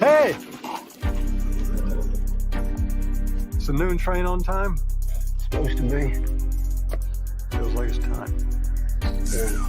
Hey! It's the noon train on time? Supposed to be. Feels like it's time. Fair enough.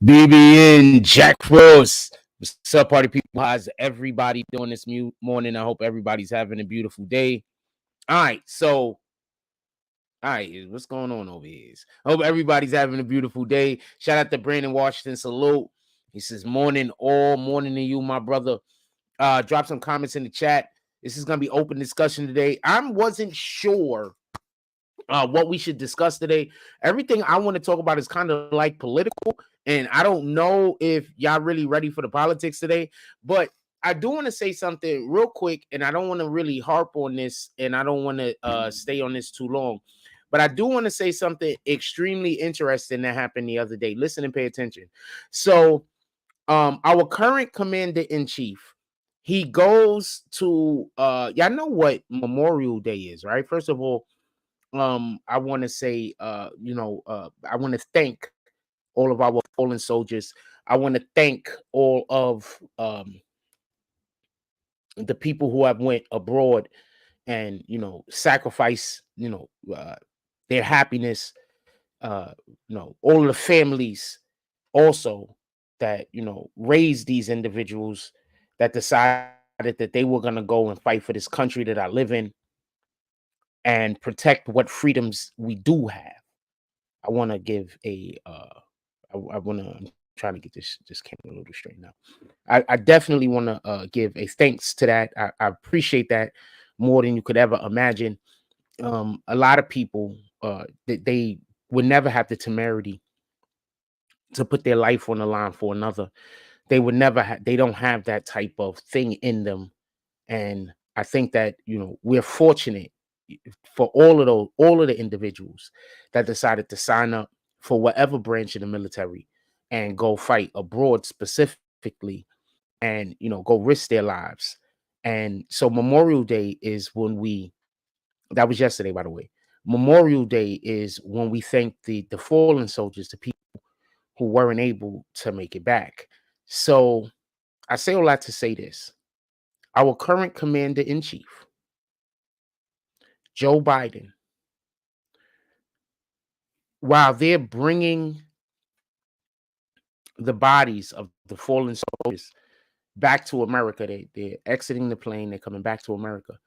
BBN Jack Frost. What's up, party people? How's everybody doing this morning? I hope everybody's having a beautiful day. All right, what's going on over here? I hope everybody's having a beautiful day. Shout out to Brandon Washington. Salute. He says, morning, all morning to you, my brother. Drop some comments in the chat. This is gonna be open discussion today. I wasn't sure what we should discuss today. Everything I want to talk about is kind of like political, and I don't know if y'all really ready for the politics today, but I do want to say something real quick, and I don't want to really harp on this, and I don't want to stay on this too long, but I do want to say something extremely interesting that happened the other day. Listen and pay attention. So our current commander-in-chief, he goes to y'all know what Memorial Day is, right? First of all, I want to say, I want to thank all of our fallen soldiers. I want to thank all of the people who have went abroad and, sacrifice, their happiness, all of the families also that, raised these individuals that decided that they were going to go and fight for this country that I live in and protect what freedoms we do have. I want to give I'm trying to get this camera a little straight now. I definitely want to give a thanks to that. I appreciate that more than you could ever imagine. A lot of people, they would never have the temerity to put their life on the line for another. They would never they don't have that type of thing in them. And I think that, we're fortunate for all of the individuals that decided to sign up for whatever branch of the military and go fight abroad specifically and, go risk their lives. And so Memorial Day is when that was yesterday, by the way. Memorial Day is when we thank the fallen soldiers, the people who weren't able to make it back. So I say all that to say this. Our current commander-in-chief, Joe Biden, while they're bringing the bodies of the fallen soldiers back to America, they're exiting the plane, they're coming back to America.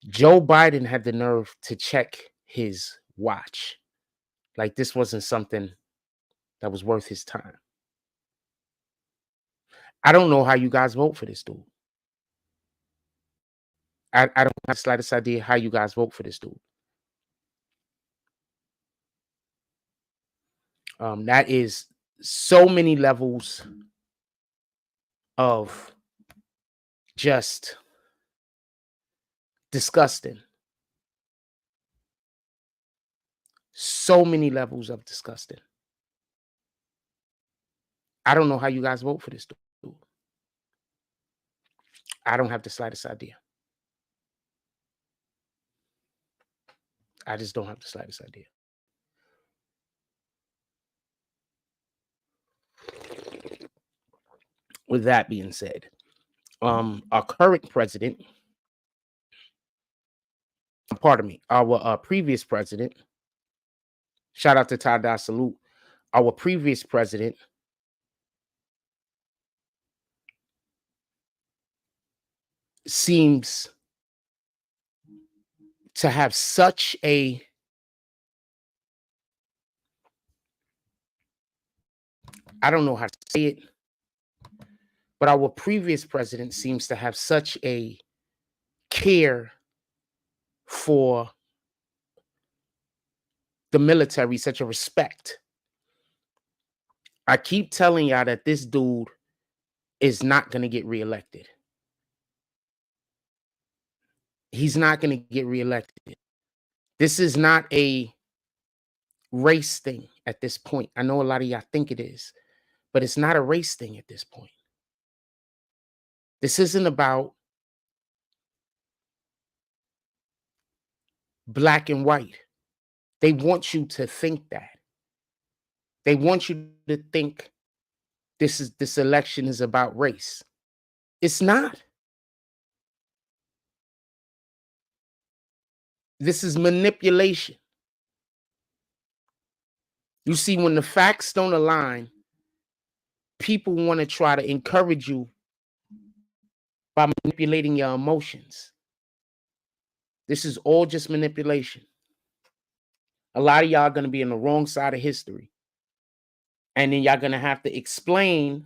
Joe Biden had the nerve to check his watch. Like this wasn't something that was worth his time. I don't know how you guys vote for this dude. I don't have the slightest idea how you guys vote for this dude. That is so many levels of just disgusting. So many levels of disgusting. I don't know how you guys vote for this dude. I don't have the slightest idea. I just don't have the slightest idea. With that being said, our current president, our previous president, shout out to Tada Salute, our previous president seems to have such a I don't know how to say it, but our previous president seems to have such a care for the military such a respect. I keep telling y'all that this dude is not going to get reelected. He's not going to get reelected. This is not a race thing at this point. I know a lot of y'all think it is, but it's not a race thing at this point. This isn't about black and white. They want you to think that. They want you to think this election is about race. It's not. This is manipulation. You see, when the facts don't align, people want to try to encourage you by manipulating your emotions. This is all just manipulation. A lot of y'all are going to be on the wrong side of history. And then y'all going to have to explain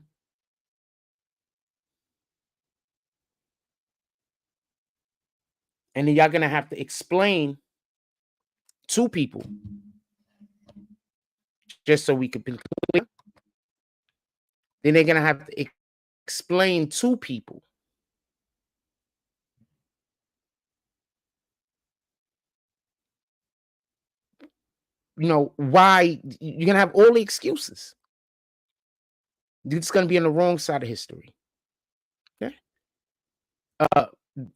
to people, just so we could be clear. Then they're going to have to explain to people why. You're going to have all the excuses. It's going to be on the wrong side of history. Okay.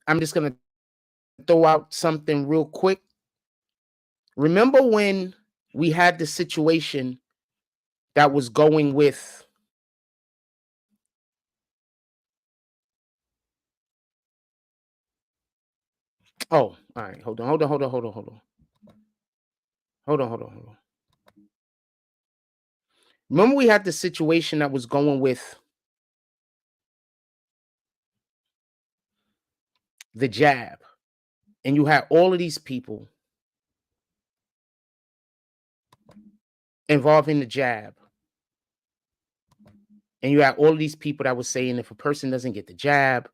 I'm just going to throw out something real quick. Remember when we had the situation that was going with all right, hold on. Remember we had the situation that was going with the jab, and you had all of these people involved in the jab, and you had all of these people that was saying if a person doesn't get the jab,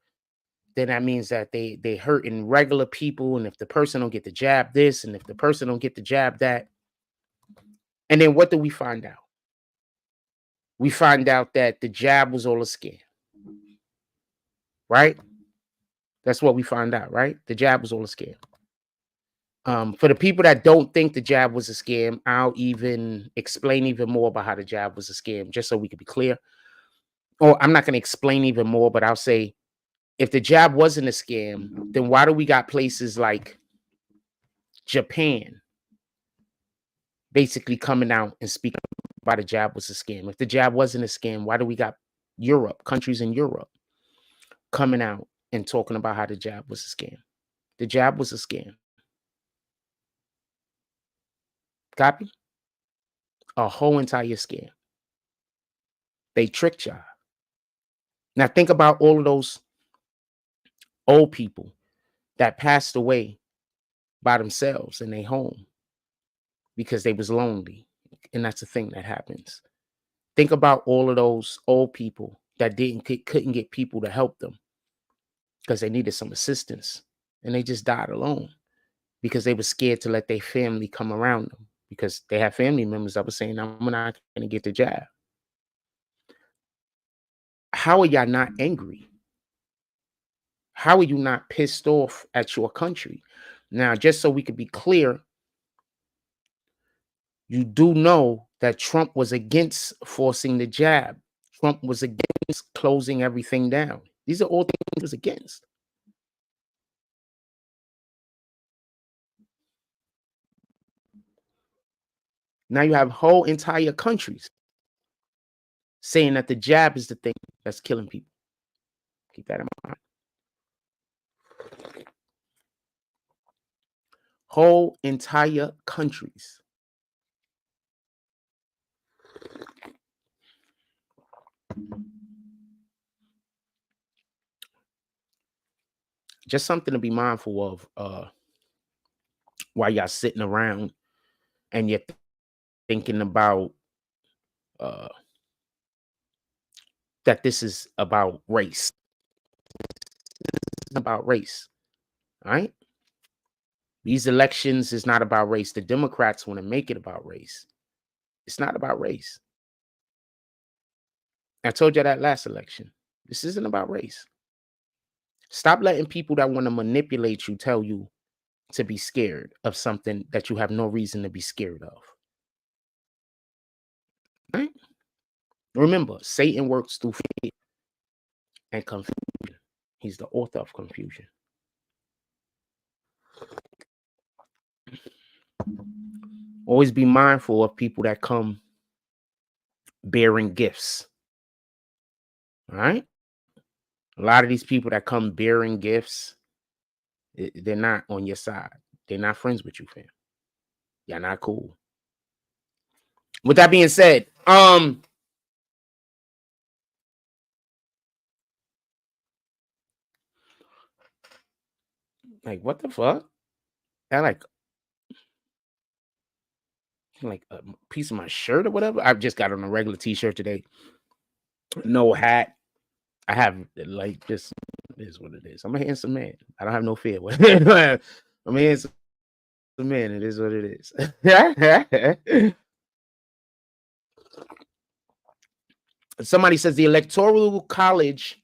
then that means that they hurting regular people, and if the person don't get the jab this, and if the person don't get the jab that. And then what do we find out? We find out that the jab was all a scam, right? That's what we find out, right? The jab was all a scam. For the people that don't think the jab was a scam, I'll even explain even more about how the jab was a scam, just so we can be clear. Or I'm not going to explain even more, but I'll say, if the jab wasn't a scam, then why do we got places like Japan basically coming out and speaking about the jab was a scam? If the jab wasn't a scam, why do we got countries in Europe coming out and talking about how the jab was a scam? The jab was a scam. Copy? A whole entire scam. They tricked y'all. Now think about all of those old people that passed away by themselves in their home because they was lonely. And that's the thing that happens. Think about all of those old people that couldn't get people to help them because they needed some assistance, and they just died alone because they were scared to let their family come around them because they have family members that were saying, I'm not going to get the jab. How are y'all not angry? How are you not pissed off at your country? Now, just so we could be clear, you do know that Trump was against forcing the jab. Trump was against closing everything down. These are all things he was against. Now you have whole entire countries saying that the jab is the thing that's killing people. Keep that in mind. Whole entire countries. Just something to be mindful of while y'all sitting around and you're thinking about that this is about race. This is about race. All right? These elections is not about race. The Democrats want to make it about race. It's not about race. I told you that last election. This isn't about race. Stop letting people that want to manipulate you tell you to be scared of something that you have no reason to be scared of. Right? Remember, Satan works through fear and confusion. He's the author of confusion. Always be mindful of people that come bearing gifts. All right? A lot of these people that come bearing gifts, they're not on your side. They're not friends with you, fam. You're not cool. With that being said, like what the fuck? I like a piece of my shirt or whatever. I've just got on a regular t-shirt today. No hat. I have like this is what it is. I'm a handsome man. I don't have no fear. I'm a handsome man. It is what it is. Somebody says the Electoral College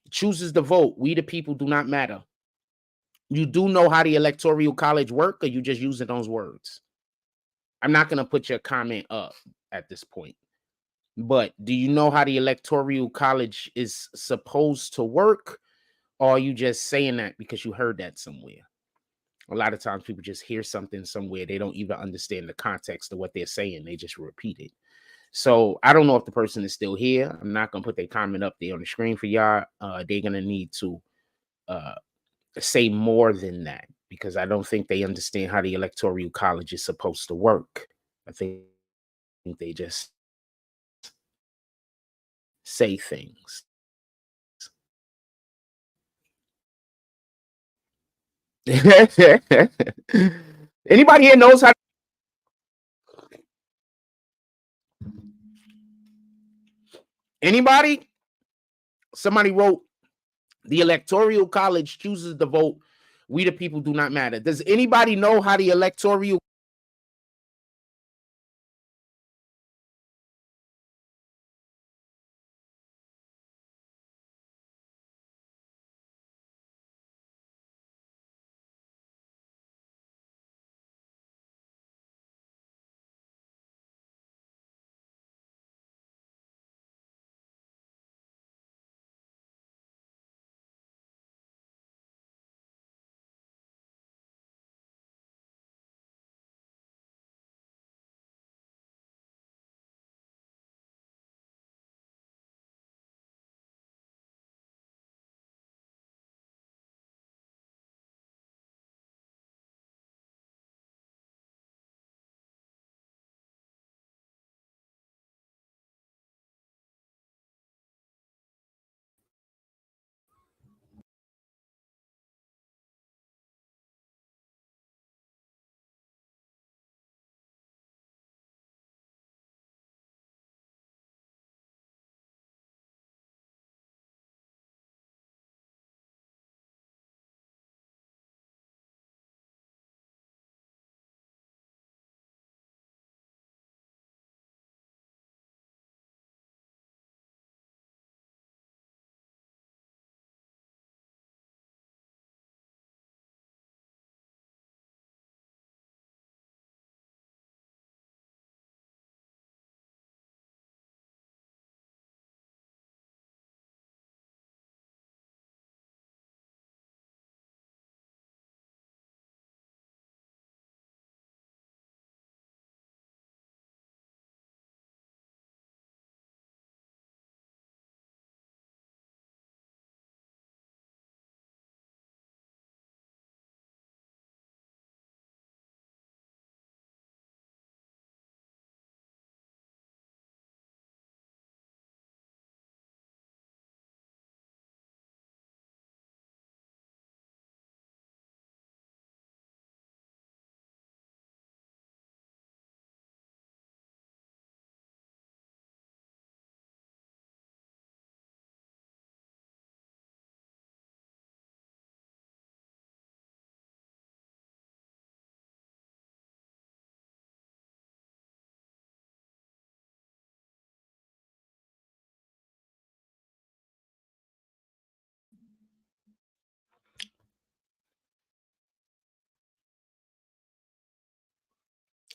chooses the vote. We the people do not matter. You do know how the Electoral College work, or you just using those words? I'm not gonna put your comment up at this point. But do you know how the Electoral College is supposed to work? Or are you just saying that because you heard that somewhere? A lot of times people just hear something somewhere. They don't even understand the context of what they're saying. They just repeat it. So I don't know if the person is still here. I'm not going to put their comment up there on the screen for y'all. They're going to need to say more than that because I don't think they understand how the Electoral College is supposed to work. I think they just say things. Anybody here knows how? Anybody? Somebody wrote, the Electoral College chooses the vote. We the people do not matter. Does anybody know how the Electoral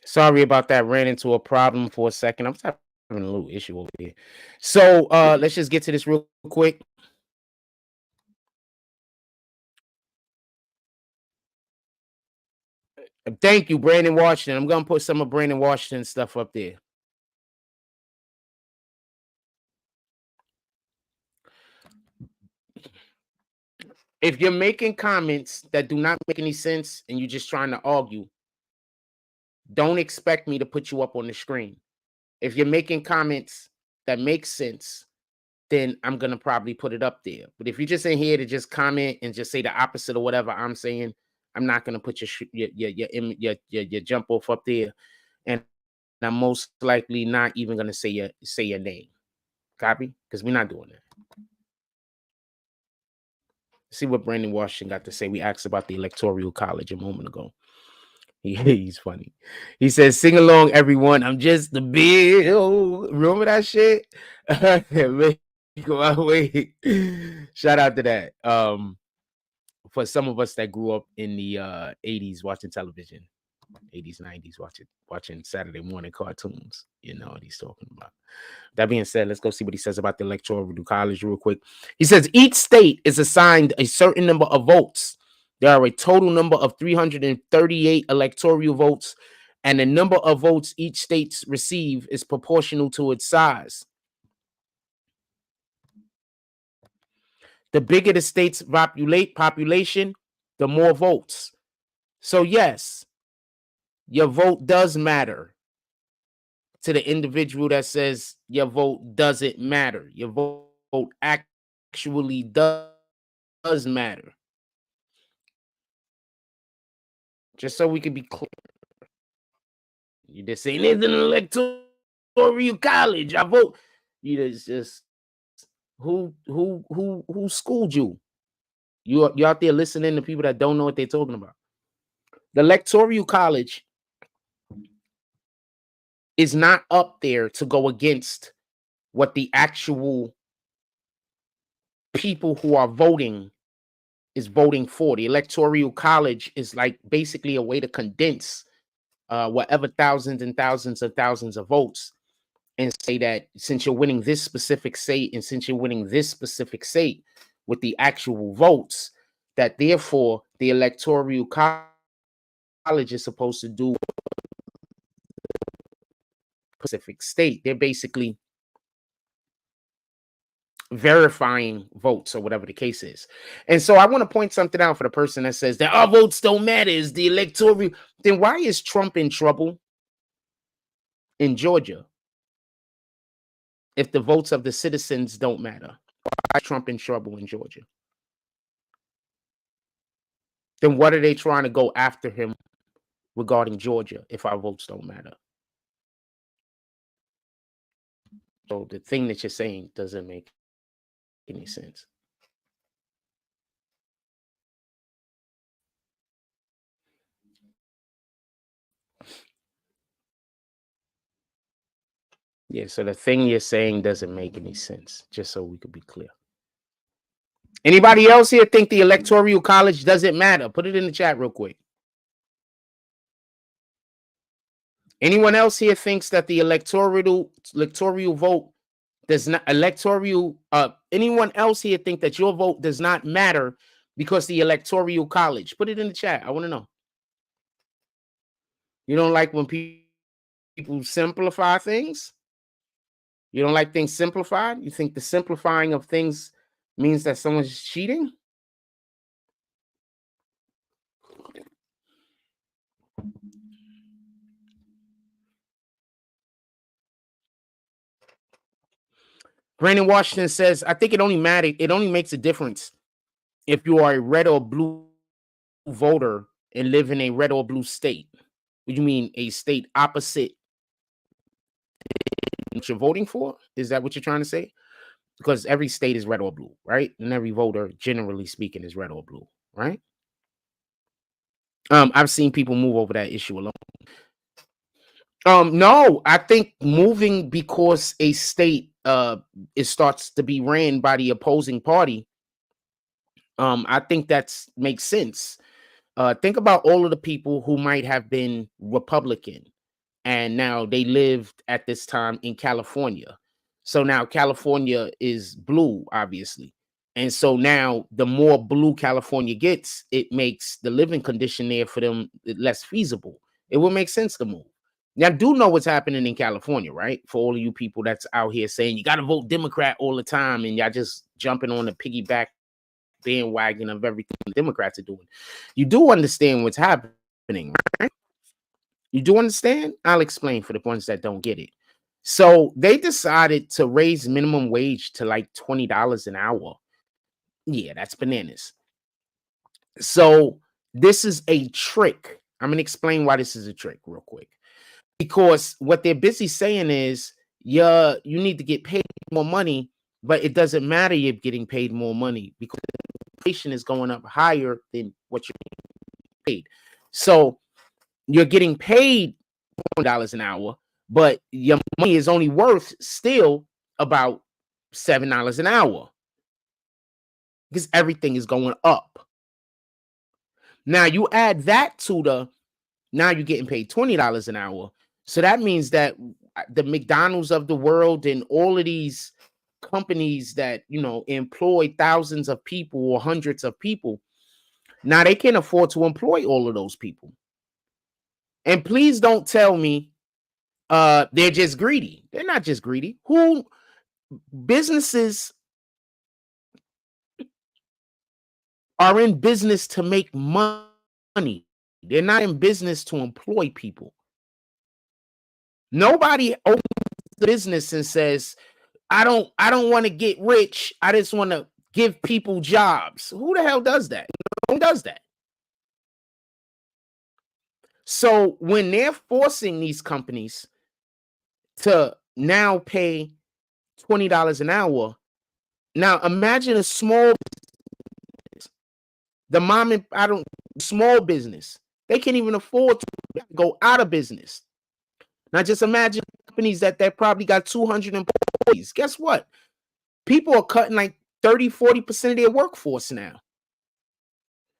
Sorry about that. Ran into a problem for a second. I'm having a little issue over here. So let's just get to this real quick. Thank you, Brandon Washington. I'm gonna put some of Brandon Washington stuff up there. If you're making comments that do not make any sense and you're just trying to argue, don't expect me to put you up on the screen. If you're making comments that make sense, then I'm gonna probably put it up there. But if you're just in here to just comment and just say the opposite of whatever I'm saying, I'm not gonna put your jump off up there, and I'm most likely not even gonna say your name. Copy? Because we're not doing that. See what Brandon Washington got to say. We asked about the Electoral College a moment ago. He's funny. He says, "Sing along, everyone. I'm just the bill." Remember that shit? Wait. Shout out to that. For some of us that grew up in the 80s watching television, 80s, 90s, watching Saturday morning cartoons. You know what he's talking about. That being said, let's go see what he says about the Electoral College real quick. He says each state is assigned a certain number of votes. There are a total number of 338 electoral votes, and the number of votes each state receive is proportional to its size. The bigger the state's population, the more votes. So yes, your vote does matter. To the individual that says your vote doesn't matter, your vote actually does matter. Just so we can be clear. You just saying there's an electoral college. I vote. You just who schooled you? You out there listening to people that don't know what they're talking about. The Electoral College is not up there to go against what the actual people who are voting is voting for. The Electoral College is like basically a way to condense whatever thousands and thousands of votes and say that since you're winning this specific state and since you're winning this specific state with the actual votes, that therefore the Electoral College is supposed to do specific state. They're basically verifying votes or whatever the case is. And so I want to point something out for the person that says that our votes don't matter, is the electoral. Then why is Trump in trouble in Georgia if the votes of the citizens don't matter? Why is Trump in trouble in Georgia? Then what are they trying to go after him regarding Georgia if our votes don't matter? So the thing that you're saying doesn't make any sense. Yeah, so the thing you're saying doesn't make any sense, just so we could be clear. Anybody else here think the Electoral College doesn't matter? Put it in the chat real quick. Anyone else here thinks that the electoral vote does not anyone else here think that your vote does not matter because the Electoral College? Put it in the chat. I want to know. You don't like when people simplify things? You don't like things simplified? You think the simplifying of things means that someone's cheating? Brandon Washington says, I think it only makes a difference if you are a red or blue voter and live in a red or blue state. What do you mean, a state opposite what you're voting for? Is that what you're trying to say? Because every state is red or blue, right? And every voter, generally speaking, is red or blue, right? I've seen people move over that issue alone. No, I think moving because a state it starts to be ran by the opposing party. I think that makes sense. Think about all of the people who might have been Republican and now they lived at this time in California. So now California is blue, obviously. And so now the more blue California gets, it makes the living condition there for them less feasible. It will make sense to move. Now, I do know what's happening in California, right? For all of you people that's out here saying you got to vote Democrat all the time and y'all just jumping on the piggyback bandwagon of everything the Democrats are doing. You do understand what's happening, right? You do understand? I'll explain for the ones that don't get it. So they decided to raise minimum wage to like $20 an hour. Yeah, that's bananas. So this is a trick. I'm going to explain why this is a trick real quick. Because what they're busy saying is, yeah, you need to get paid more money, but it doesn't matter you're getting paid more money because inflation is going up higher than what you're paid. So you're getting paid $1 an hour, but your money is only worth still about $7 an hour because everything is going up. Now you add that to now you're getting paid $20 an hour. So that means that the McDonald's of the world and all of these companies that, employ thousands of people or hundreds of people, now they can't afford to employ all of those people. And please don't tell me they're just greedy. They're not just greedy. Businesses are in business to make money. They're not in business to employ people. Nobody opens the business and says, I don't want to get rich. I just want to give people jobs. Who the hell does that? Who does that? So when they're forcing these companies to now pay $20 an hour, now imagine a small business, small business. They can't even afford to go out of business. Now just imagine companies that probably got 200 employees. Guess what? People are cutting like 30-40% of their workforce now.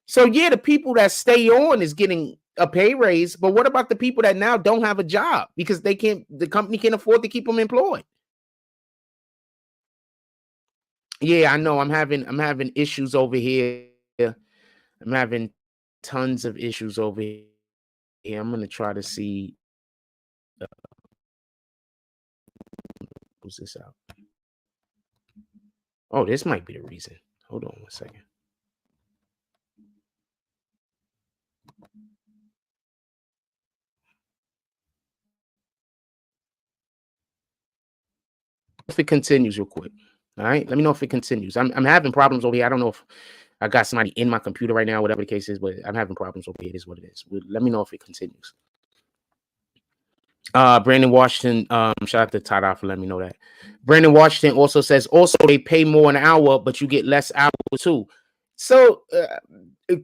So yeah, the people that stay on is getting a pay raise, but what about the people that now don't have a job because the company can't afford to keep them employed? Yeah, I know. I'm having issues over here. I'm having tons of issues over here. I'm gonna try to see. Who's this out? Oh, this might be the reason. Hold on 1 second. If it continues real quick. All right. Let me know if it continues. I'm having problems over here. I don't know if I got somebody in my computer right now, whatever the case is, but I'm having problems over here. It is what it is. Let me know if it continues. Brandon Washington, shout out to Tada for letting me know that. Brandon Washington also says, they pay more an hour, but you get less hours too. So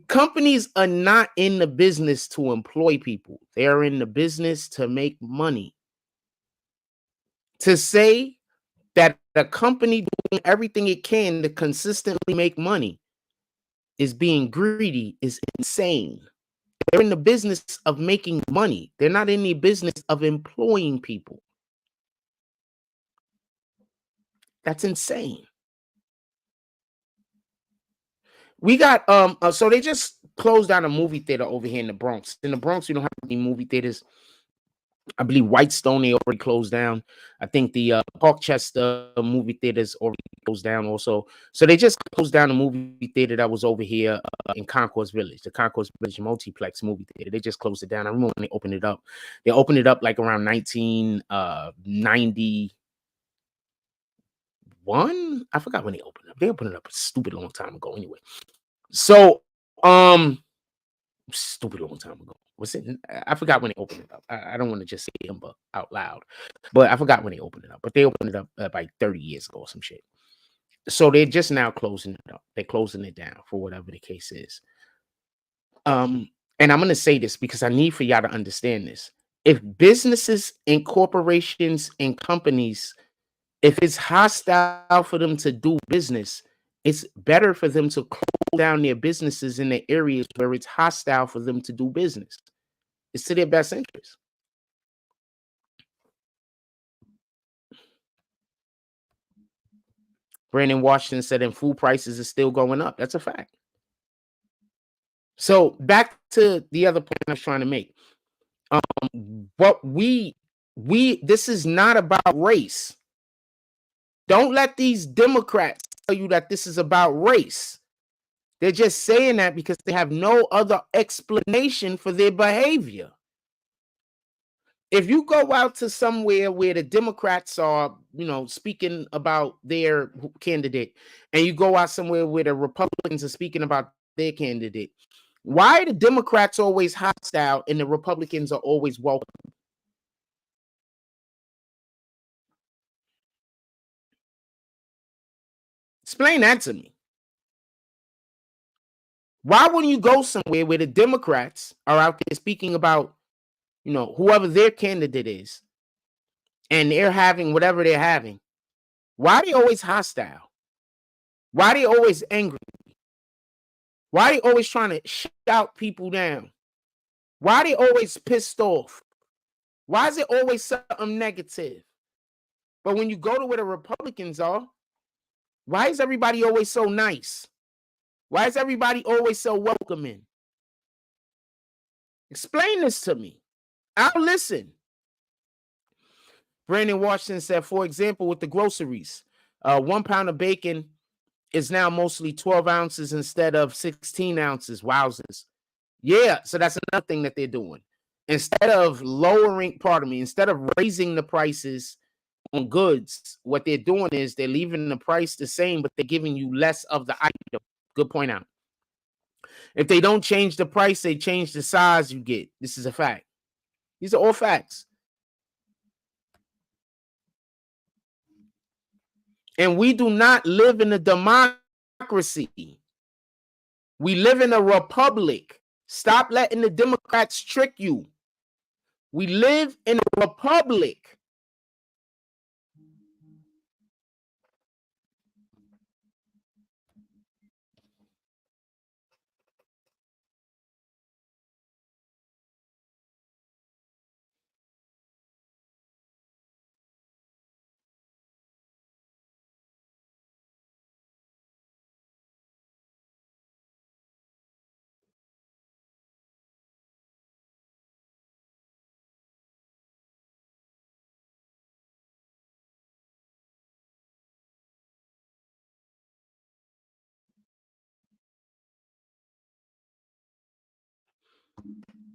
companies are not in the business to employ people. They are in the business to make money. To say that a company doing everything it can to consistently make money is being greedy is insane. They're in the business of making money. They're not in the business of employing people. That's insane. We got so they just closed down a movie theater over here in the Bronx. In the Bronx, we don't have any movie theaters. I believe Whitestone, they already closed down. I think the Parkchester movie theaters already closed down also. So they just closed down a movie theater that was over here in Concourse Village, the Concourse Village Multiplex movie theater. They just closed it down. I remember when they opened it up. They opened it up like around 1991. I forgot when they opened it up. They opened it up a stupid long time ago anyway. So, stupid long time ago. Was it? I forgot when they opened it up. I don't want to just say them out loud, but I forgot when they opened it up. But they opened it up like 30 years ago or some shit. So they're just now closing it up. They're closing it down for whatever the case is. And I'm gonna say this because I need for y'all to understand this. If businesses and corporations and companies, if it's hostile for them to do business, it's better for them to close down their businesses in the areas where it's hostile for them to do business. It's to their best interest. Brandon Washington said, and food prices are still going up. That's a fact. So back to the other point I was trying to make. But this is not about race. Don't let these Democrats tell you that this is about race. They're just saying that because they have no other explanation for their behavior. If you go out to somewhere where the Democrats are, speaking about their candidate, and you go out somewhere where the Republicans are speaking about their candidate, why are the Democrats always hostile and the Republicans are always welcome? Explain that to me. Why wouldn't you go somewhere where the Democrats are out there speaking about, whoever their candidate is, and they're having whatever they're having? Why are they always hostile? Why are they always angry? Why are they always trying to shout people down? Why are they always pissed off? Why is it always something negative? But when you go to where the Republicans are, why is everybody always so nice? Why is everybody always so welcoming? Explain this to me. I'll listen. Brandon Washington said, for example, with the groceries, 1 pound of bacon is now mostly 12 ounces instead of 16 ounces. Wowzers. Yeah, so that's another thing that they're doing. Instead of instead of raising the prices on goods, what they're doing is they're leaving the price the same, but they're giving you less of the item. Good point out. If they don't change the price, they change the size you get. This is a fact. These are all facts. And we do not live in a democracy. We live in a republic. Stop letting the Democrats trick you. We live in a republic.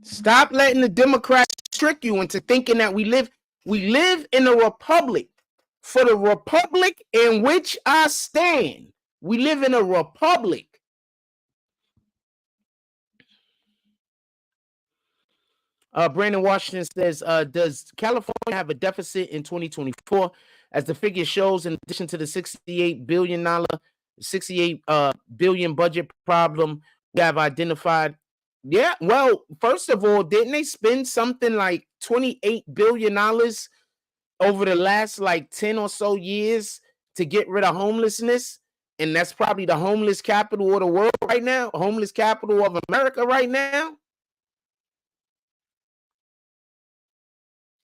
Stop letting the Democrats trick you into thinking that we live in a republic. For the republic in which I stand, we live in a republic. Brandon Washington says, does California have a deficit in 2024? As the figure shows, in addition to the $68 billion budget problem we have identified. Yeah, well, first of all, didn't they spend something like $28 billion over the last 10 or so years to get rid of homelessness? And that's probably the homeless capital of the world right now, homeless capital of America right now.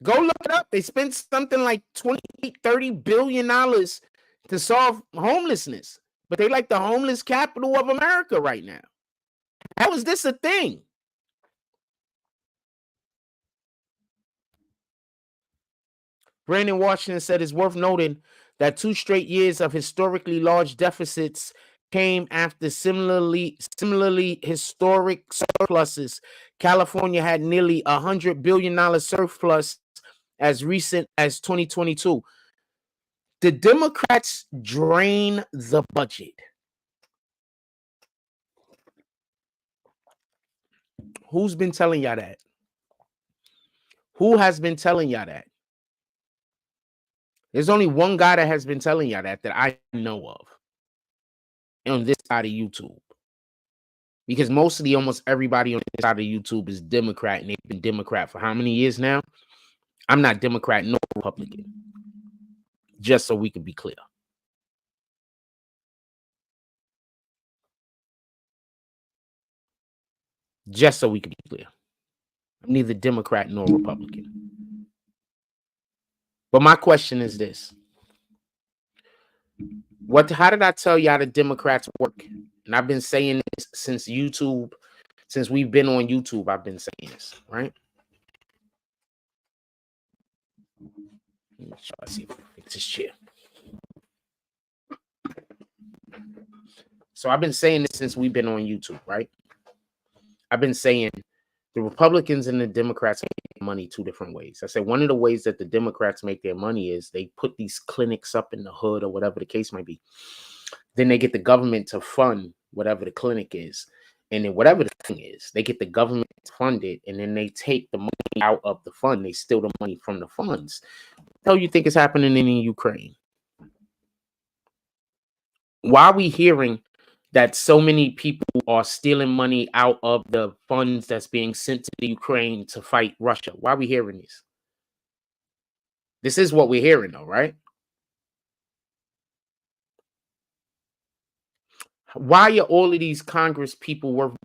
Go look it up. They spent something like $28-30 billion to solve homelessness, but they like the homeless capital of America right now. How is this a thing? Brandon Washington said it's worth noting that 2 straight years of historically large deficits came after similarly historic surpluses. California had nearly $100 billion surplus as recent as 2022. The Democrats drain the budget. Who's been telling y'all that? Who has been telling y'all that? There's only one guy that has been telling y'all that I know of on this side of YouTube. Because almost everybody on this side of YouTube is Democrat, and they've been Democrat for how many years now? I'm not Democrat nor Republican. Just so we can be clear. Just so we can be clear. I'm neither Democrat nor Republican. But my question is this. How did I tell you how the Democrats work? And I've been saying this since YouTube, since we've been on YouTube, I've been saying this, right? Let me try to see if I can fix this chair. So I've been saying this since we've been on YouTube, right? I've been saying the Republicans and the Democrats make money two different ways. I said one of the ways that the Democrats make their money is they put these clinics up in the hood or whatever the case might be. Then they get the government to fund whatever the clinic is. And then whatever the thing is, they get the government to fund it, and then they take the money out of the fund. They steal the money from the funds. What the hell you think is happening in Ukraine? Why are we hearing that so many people are stealing money out of the funds that's being sent to the Ukraine to fight Russia? Why are we hearing this? This is what we're hearing, though, right? Why are all of these Congress people worth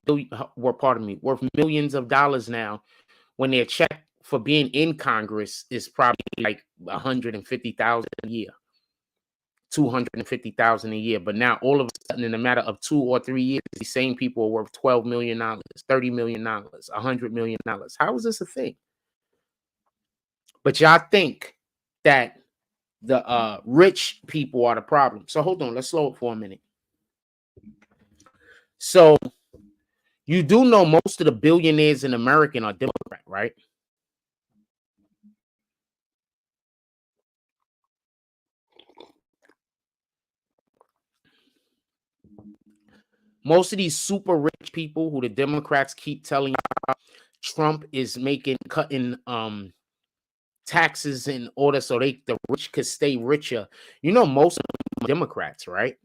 millions of dollars now when their check for being in Congress is probably like $150,000 a year, $250,000 a year? But now all of a sudden, in a matter of 2 or 3 years, these same people are worth $12 million, $30 million, $100 million. How is this a thing? But y'all think that the rich people are the problem. So hold on, let's slow it for a minute. So you do know most of the billionaires in America are Democrat, right? Most of these super rich people who the Democrats keep telling you Trump is cutting taxes in order so the rich could stay richer. You know, most of them are Democrats, right?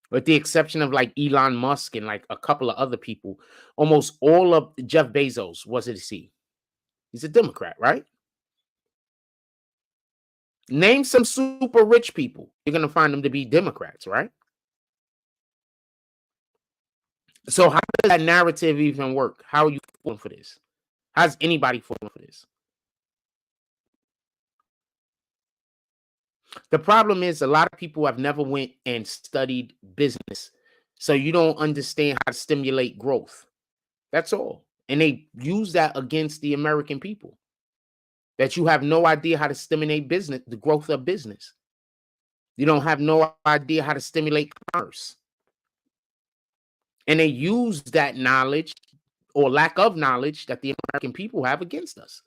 With the exception of like Elon Musk and like a couple of other people. Almost all of Jeff Bezos, what did he? He's a Democrat, right? Name some super rich people. You're going to find them to be Democrats, right? So how does that narrative even work? How are you falling for this? How's anybody falling for this? The problem is a lot of people have never went and studied business. So you don't understand how to stimulate growth. That's all. And they use that against the American people. That you have no idea how to stimulate business, the growth of business. You don't have no idea how to stimulate commerce. And they use that knowledge or lack of knowledge that the American people have against us.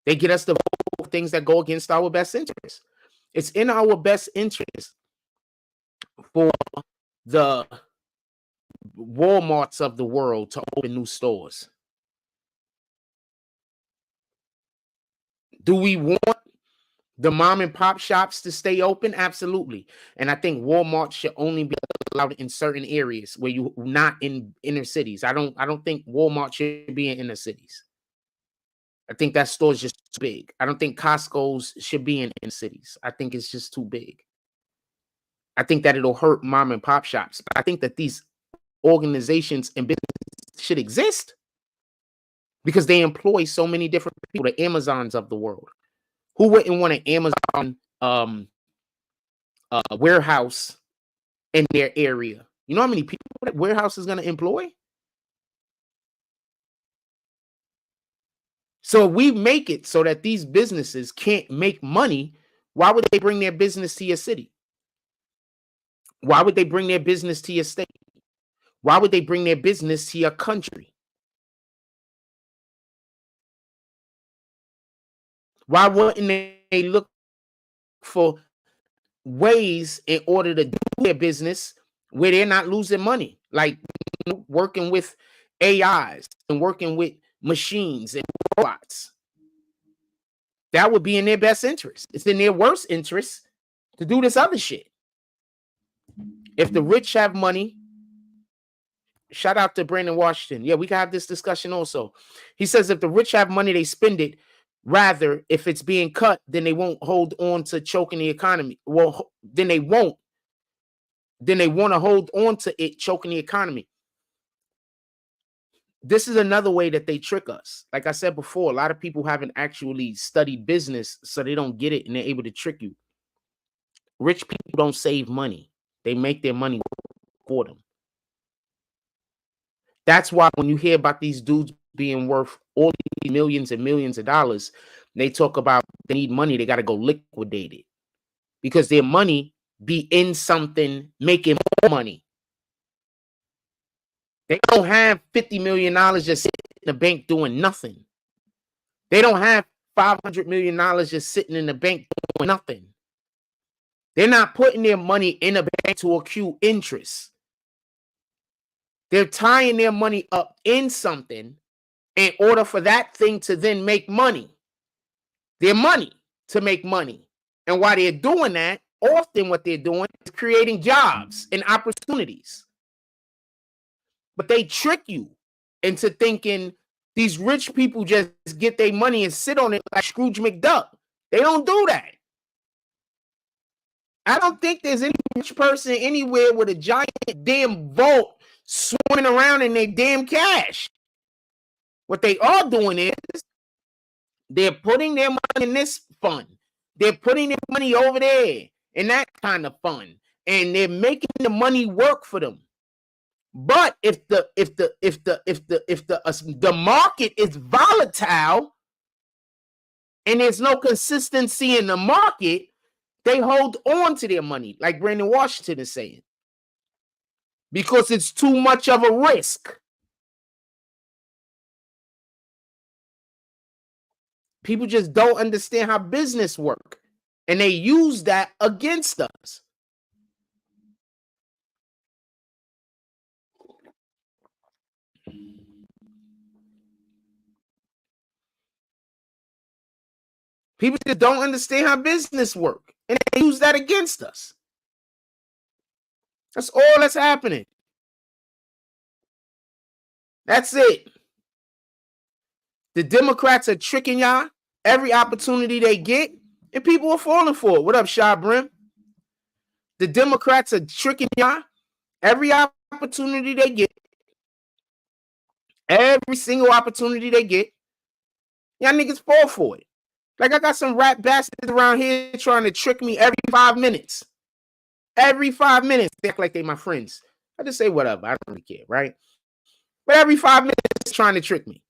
They get us to vote for things that go against our best interests. It's in our best interest for the Walmarts of the world to open new stores. Do we want the mom and pop shops to stay open? Absolutely. And I think Walmart should only be allowed in certain areas where you not in inner cities. I don't think Walmart should be in inner cities. I think that store is just too big. I don't think Costco's should be in inner cities. I think it's just too big. I think that it'll hurt mom and pop shops. I think that these organizations and businesses should exist because they employ so many different people, the Amazons of the world. Who wouldn't want an Amazon warehouse in their area? You know how many people that warehouse is going to employ? So we make it so that these businesses can't make money. Why would they bring their business to your city? Why would they bring their business to your state? Why would they bring their business to your country? Why wouldn't they look for ways in order to do their business where they're not losing money? Like working with AIs and working with machines and robots. That would be in their best interest. It's in their worst interest to do this other shit. If the rich have money, shout out to Brandon Washington. Yeah, we can have this discussion also. He says if the rich have money, they spend it. Rather, if it's being cut, then they won't hold on to choking the economy. Well, then they won't. Then they want to hold on to it choking the economy. This is another way that they trick us. Like I said before, a lot of people haven't actually studied business, so they don't get it, and they're able to trick you. Rich people don't save money. They make their money for them. That's why when you hear about these dudes being worth all these millions and millions of dollars, they talk about they need money, they got to go liquidate it. Because their money be in something making more money. They don't have $50 million just sitting in the bank doing nothing. They don't have $500 million just sitting in the bank doing nothing. They're not putting their money in a bank to accrue interest. They're tying their money up in something in order for that thing to then make money. Their money to make money. And while they're doing that, often what they're doing is creating jobs and opportunities. But they trick you into thinking these rich people just get their money and sit on it like Scrooge McDuck. They don't do that. I don't think there's any rich person anywhere with a giant damn vault swimming around in their damn cash. What they are doing is they're putting their money in this fund. They're putting their money over there in that kind of fund. And they're making the money work for them. But if the market is volatile and there's no consistency in the market, they hold on to their money, like Brandon Washington is saying, because it's too much of a risk. People just don't understand how business works, and they use that against us. People just don't understand how business works, and they use that against us. That's all that's happening. That's it. The Democrats are tricking y'all every opportunity they get, and people are falling for it. What up, Shy Brim? The Democrats are tricking y'all every opportunity they get. Every single opportunity they get. Y'all niggas fall for it. Like I got some rat bastards around here trying to trick me every 5 minutes. Every 5 minutes, they act like they my friends. I just say whatever. I don't really care, right? But every 5 minutes, trying to trick me.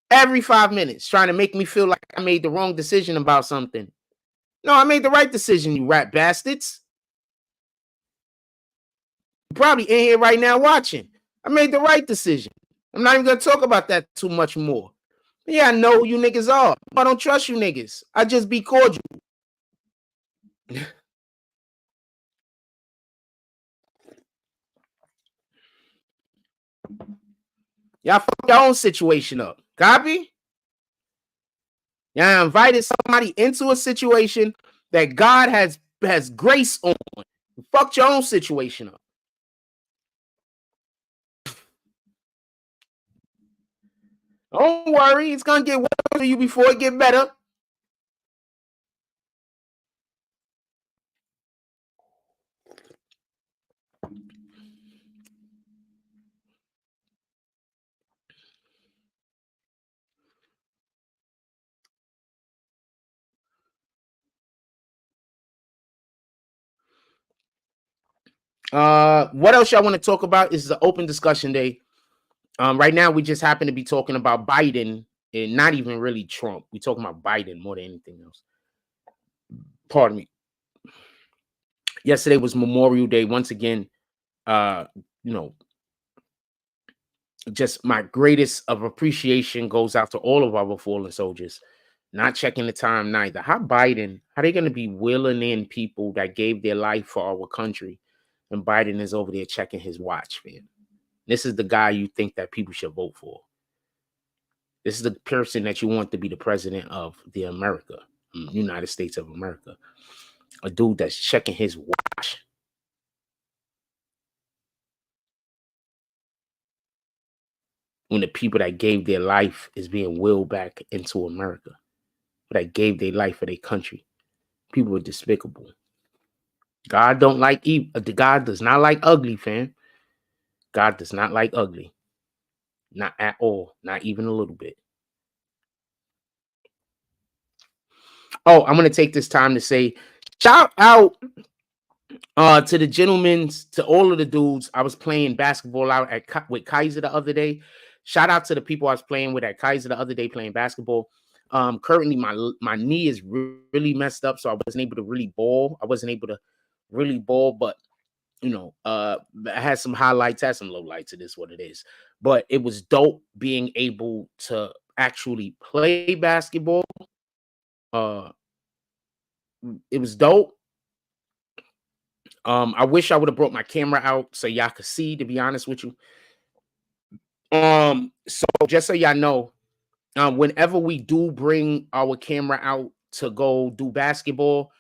Every 5 minutes, trying to make me feel like I made the wrong decision about something. No, I made the right decision, you rat bastards. You're probably in here right now watching. I made the right decision. I'm not even going to talk about that too much more. But yeah, I know who you niggas are. I don't trust you niggas. I just be cordial. Y'all fuck your own situation up. Copy? Y'all invited somebody into a situation that God has grace on. Fuck your own situation up. Don't worry, it's gonna get worse for you before it get better. What else y'all want to talk about? This is an open discussion day. Right now we just happen to be talking about Biden and not even really Trump. We're talking about Biden more than anything else. Pardon me. Yesterday was Memorial Day. Once again, just my greatest of appreciation goes out to all of our fallen soldiers. Not checking the time neither. How they going to be willing in people that gave their life for our country, and Biden is over there checking his watch, man. This is the guy you think that people should vote for. This is the person that you want to be the president of the United States of America. A dude that's checking his watch. When the people that gave their life is being willed back into America, that gave their life for their country. People are despicable. God don't like evil. God does not like ugly, fam. God does not like ugly. Not at all. Not even a little bit. Oh, I'm going to take this time to say Shout out to the gentlemen, to all of the dudes. I was playing basketball out with Kaiser the other day. Shout out to the people I was playing with at Kaiser the other day playing basketball. Currently my knee is really messed up, so I wasn't able to really ball. But you know, I had some highlights, had some lowlights. It is what it is. But it was dope being able to actually play basketball. It was dope. I wish I would have brought my camera out so y'all could see, to be honest with you. So just so y'all know, whenever we do bring our camera out to go do basketball,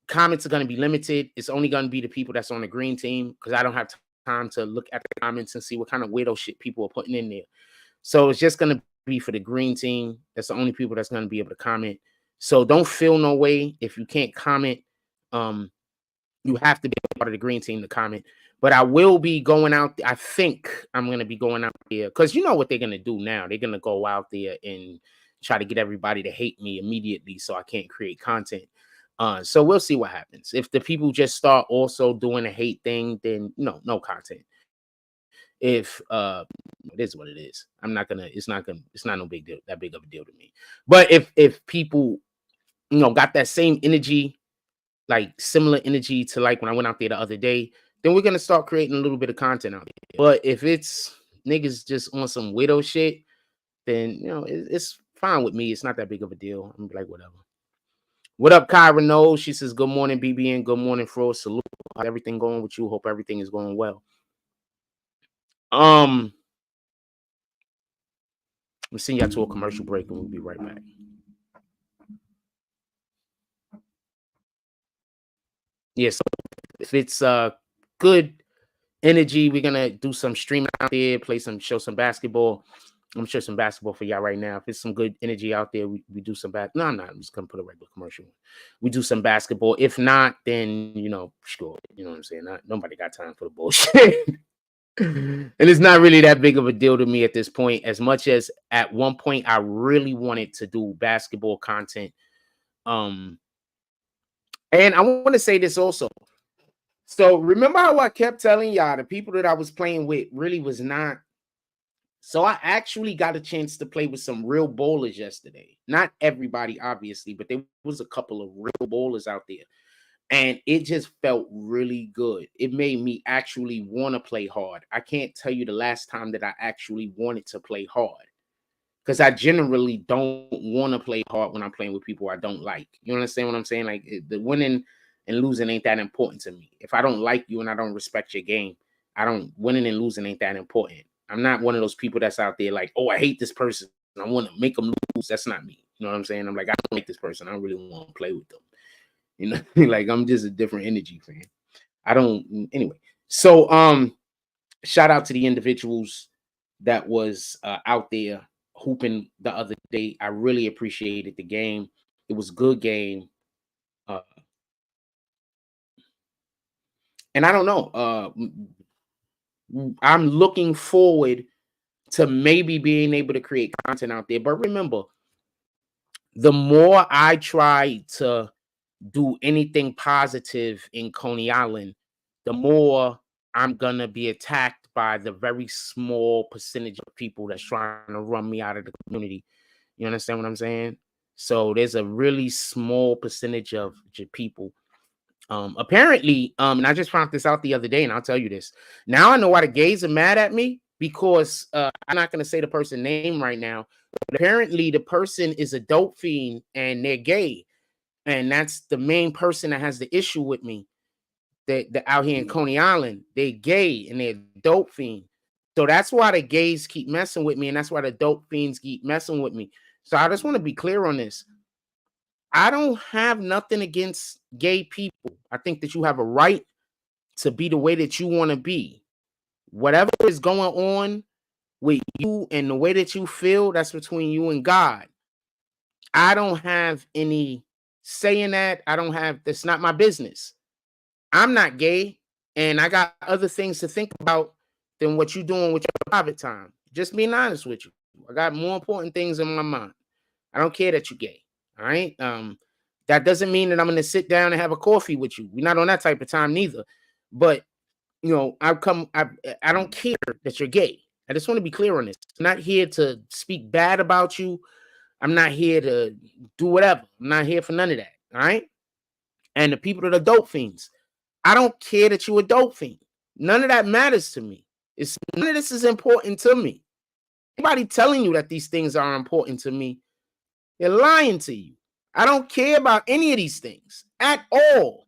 comments are going to be limited. It's only going to be the people that's on the green team, because I don't have time to look at the comments and see what kind of weirdo shit people are putting in there. So it's just going to be for the green team. That's the only people that's going to be able to comment. So don't feel no way if you can't comment. You have to be a part of the green team to comment. But I will be going out. I think I'm going to be going out there, because you know what they're going to do now. They're going to go out there and try to get everybody to hate me immediately so I can't create content. So we'll see what happens. If the people just start also doing a hate thing, then no content. If it is what it is. It's not no big deal, that big of a deal to me. But if people got that same energy, like similar energy to like when I went out there the other day, then we're gonna start creating a little bit of content out there. But if it's niggas just on some widow shit, then it's fine with me. It's not that big of a deal. I'm like, whatever. What up, Kyra knows? She says, good morning, BBN. Good morning, Fro. Salute. How's everything going with you? Hope everything is going well. I'm sending y'all to a commercial break and we'll be right back. Yeah, so if it's good energy, we're gonna do some streaming out there, show some basketball. I'm sure some basketball for y'all right now. If it's some good energy out there, we do some No, I'm not. I'm just gonna put a regular commercial. We do some basketball. If not, then sure. You know what I'm saying? Nobody got time for the bullshit. And it's not really that big of a deal to me at this point, as much as at one point I really wanted to do basketball content. And I want to say this also. So remember how I kept telling y'all the people that I was playing with really was not. So I actually got a chance to play with some real bowlers yesterday. Not everybody, obviously, but there was a couple of real bowlers out there. And it just felt really good. It made me actually want to play hard. I can't tell you the last time that I actually wanted to play hard, because I generally don't want to play hard when I'm playing with people I don't like. You understand what I'm saying? Like, the winning and losing ain't that important to me. If I don't like you and I don't respect your game, winning and losing ain't that important. I'm not one of those people that's out there like, oh, I hate this person, I want to make them lose. That's not me. You know what I'm saying? I'm like, I don't like this person, I don't really want to play with them. Like, I'm just a different energy fan. Anyway. So shout out to the individuals that was out there hooping the other day. I really appreciated the game. It was a good game. And I don't know. I'm looking forward to maybe being able to create content out there. But remember, the more I try to do anything positive in Coney Island, the more I'm gonna be attacked by the very small percentage of people that's trying to run me out of the community. You understand what I'm saying? So there's a really small percentage of people. Apparently, and I just found this out the other day, and I'll tell you this. Now I know why the gays are mad at me, because I'm not gonna say the person's name right now, but apparently the person is a dope fiend and they're gay. And that's the main person that has the issue with me. They're out here in Coney Island. They're gay and they're dope fiend. So that's why the gays keep messing with me, and that's why the dope fiends keep messing with me. So I just want to be clear on this. I don't have nothing against gay people. I think that you have a right to be the way that you want to be. Whatever is going on with you and the way that you feel, that's between you and God. I don't have any saying that. That's not my business. I'm not gay, and I got other things to think about than what you're doing with your private time. Just being honest with you. I got more important things in my mind. I don't care that you're gay. All right. That doesn't mean that I'm going to sit down and have a coffee with you. We're not on that type of time neither. But, you know, I don't care that you're gay. I just want to be clear on this. I'm not here to speak bad about you. I'm not here to do whatever. I'm not here for none of that. All right. And the people that are dope fiends, I don't care that you're a dope fiend. None of that matters to me. None of this is important to me. Anybody telling you that these things are important to me, they're lying to you. I don't care about any of these things at all.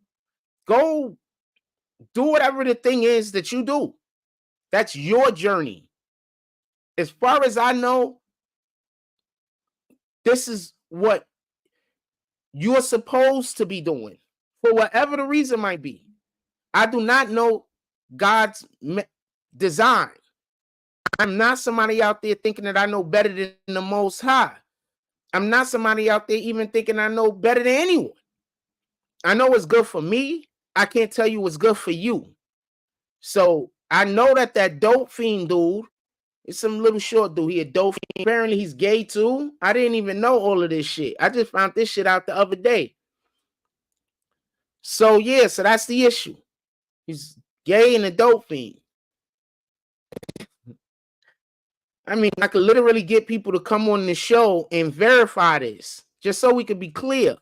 Go do whatever the thing is that you do. That's your journey. As far as I know, this is what you're supposed to be doing for whatever the reason might be. I do not know God's design. I'm not somebody out there thinking that I know better than the Most High. I'm not somebody out there even thinking I know better than anyone. I know what's good for me. I can't tell you what's good for you. So I know that dope fiend dude is some little short dude. He a dope fiend. Apparently he's gay too. I didn't even know all of this shit. I just found this shit out the other day. So yeah, so that's the issue. He's gay and a dope fiend. I mean, I could literally get people to come on the show and verify this, just so we could be clear.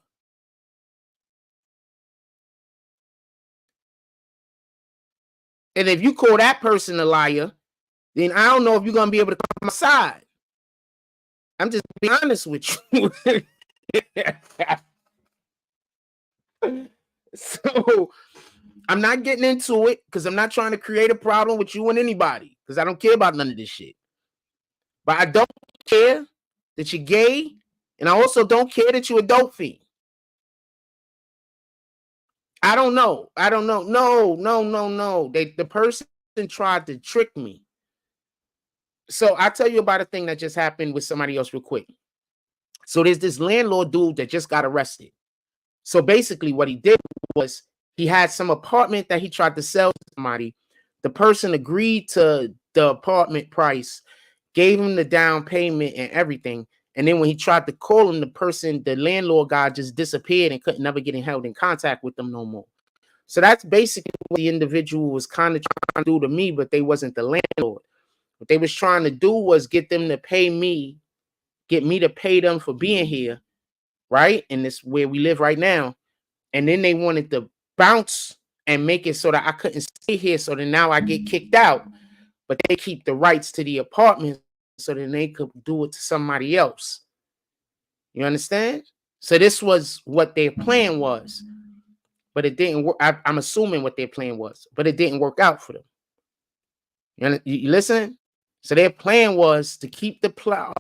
And if you call that person a liar, then I don't know if you're going to be able to come on my side. I'm just being honest with you. So I'm not getting into it because I'm not trying to create a problem with you and anybody because I don't care about none of this shit. But I don't care that you're gay, and I also don't care that you're a dope fiend. I don't know. No. The person tried to trick me. So I'll tell you about a thing that just happened with somebody else real quick. So there's this landlord dude that just got arrested. So basically what he did was he had some apartment that he tried to sell to somebody. The person agreed to the apartment price, gave him the down payment and everything. And then when he tried to call him, the landlord guy just disappeared and couldn't never get held in contact with them no more. So that's basically what the individual was kind of trying to do to me, but they wasn't the landlord. What they was trying to do was get them to pay me, get me to pay them for being here, right? And this where we live right now. And then they wanted to bounce and make it so that I couldn't stay here. So then now I get kicked out, but they keep the rights to the apartment so then they could do it to somebody else. You understand? So this was what their plan was, but it didn't work. I'm assuming what their plan was, but it didn't work out for them. You listen? So their plan was to keep the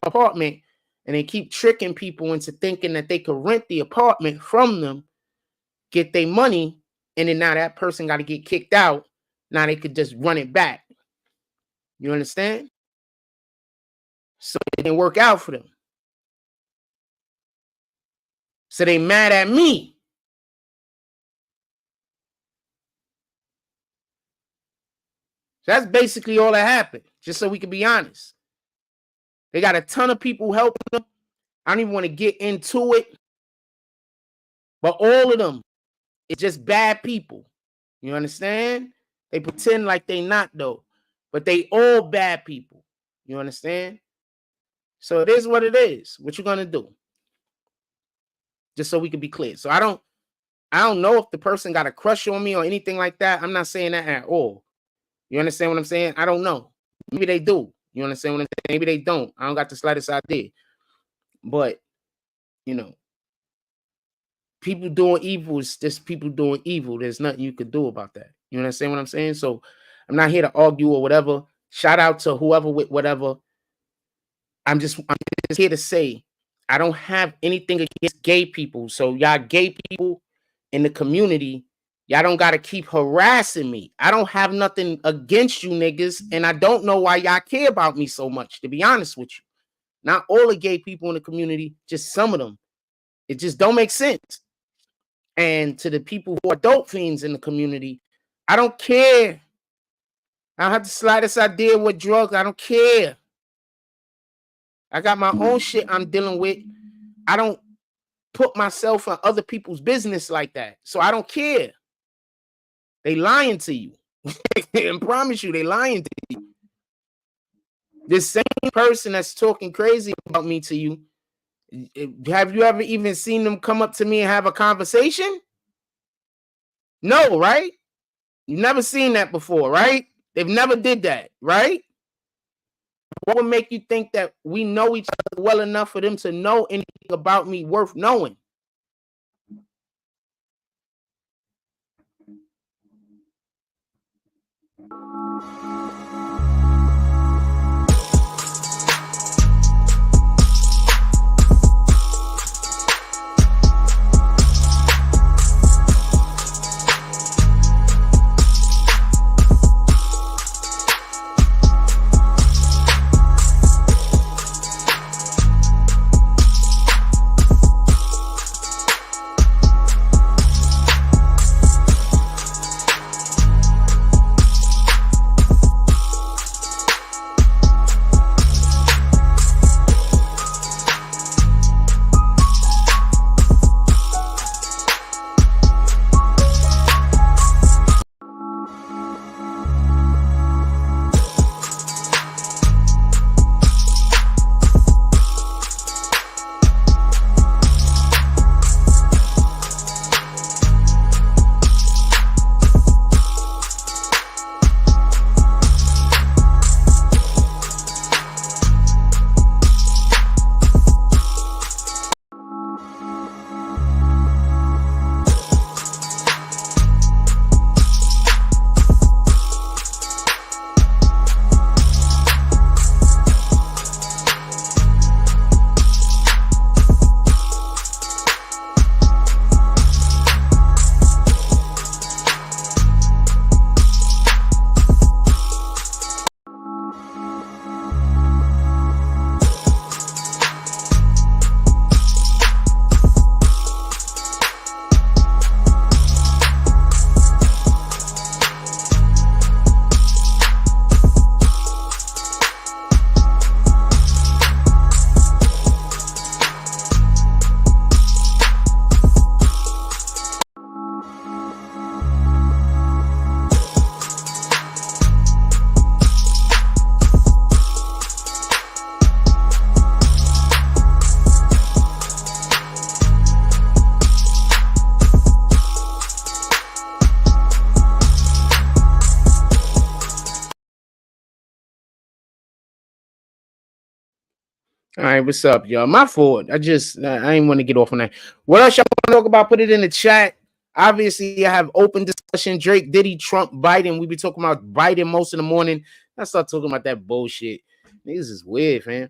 apartment and they keep tricking people into thinking that they could rent the apartment from them, get their money, and then now that person got to get kicked out. Now they could just run it back. You understand? So it didn't work out for them. So they mad at me. So that's basically all that happened, just so we can be honest. They got a ton of people helping them. I don't even want to get into it. But all of them, it's just bad people. You understand? They pretend like they not though. But they all bad people. You understand? So it is what it is. What you gonna do? Just so we can be clear. So I don't know if the person got a crush on me or anything like that. I'm not saying that at all. You understand what I'm saying? I don't know. Maybe they do. You understand what I'm saying? Maybe they don't. I don't got the slightest idea. But, you know, people doing evil is just people doing evil. There's nothing you could do about that. You understand what I'm saying? So I'm not here to argue or whatever. Shout out to whoever with whatever. I'm just here to say I don't have anything against gay people. So y'all gay people in the community, y'all don't got to keep harassing me. I don't have nothing against you niggas, and I don't know why y'all care about me so much, to be honest with you. Not all the gay people in the community, just some of them. It just don't make sense. And to the people who are dope fiends in the community, I don't care. I don't have the slightest idea what drugs. I don't care. I got my own shit I'm dealing with. I don't put myself in other people's business like that. So I don't care. They lying to you. I promise you, they lying to you. This same person that's talking crazy about me to you, have you ever even seen them come up to me and have a conversation? No, right? You've never seen that before, right? They've never did that, right? What would make you think that we know each other well enough for them to know anything about me worth knowing? All right, what's up, y'all? My fault. I ain't want to get off on that. What else y'all want to talk about? Put it in the chat. Obviously, I have open discussion. Drake, Diddy, Trump, Biden. We be talking about Biden most of the morning. I start talking about that bullshit. Niggas is weird, man.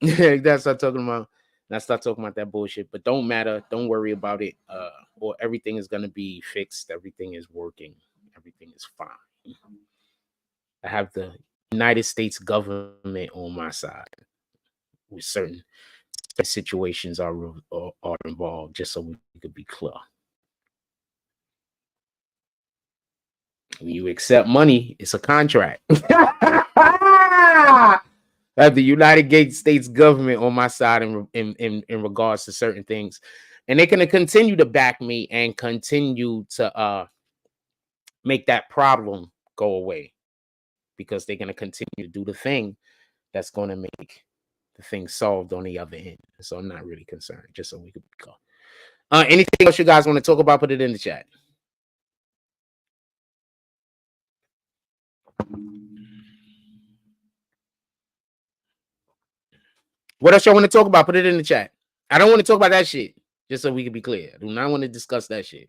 That's what I'm talking about. And I start talking about that bullshit. But don't matter. Don't worry about it. Or everything is gonna be fixed. Everything is working. Everything is fine. I have the United States government on my side with certain situations are involved, just so we could be clear. When you accept money, it's a contract. I have the United States government on my side in regards to certain things, and they're gonna continue to back me and continue to make that problem go away, because they're gonna continue to do the thing that's gonna make the thing solved on the other end. So I'm not really concerned, just so we could be clear. Anything else you guys want to talk about? Put it in the chat. What else y'all want to talk about? Put it in the chat. I don't want to talk about that shit, just so we can be clear. I do not want to discuss that shit.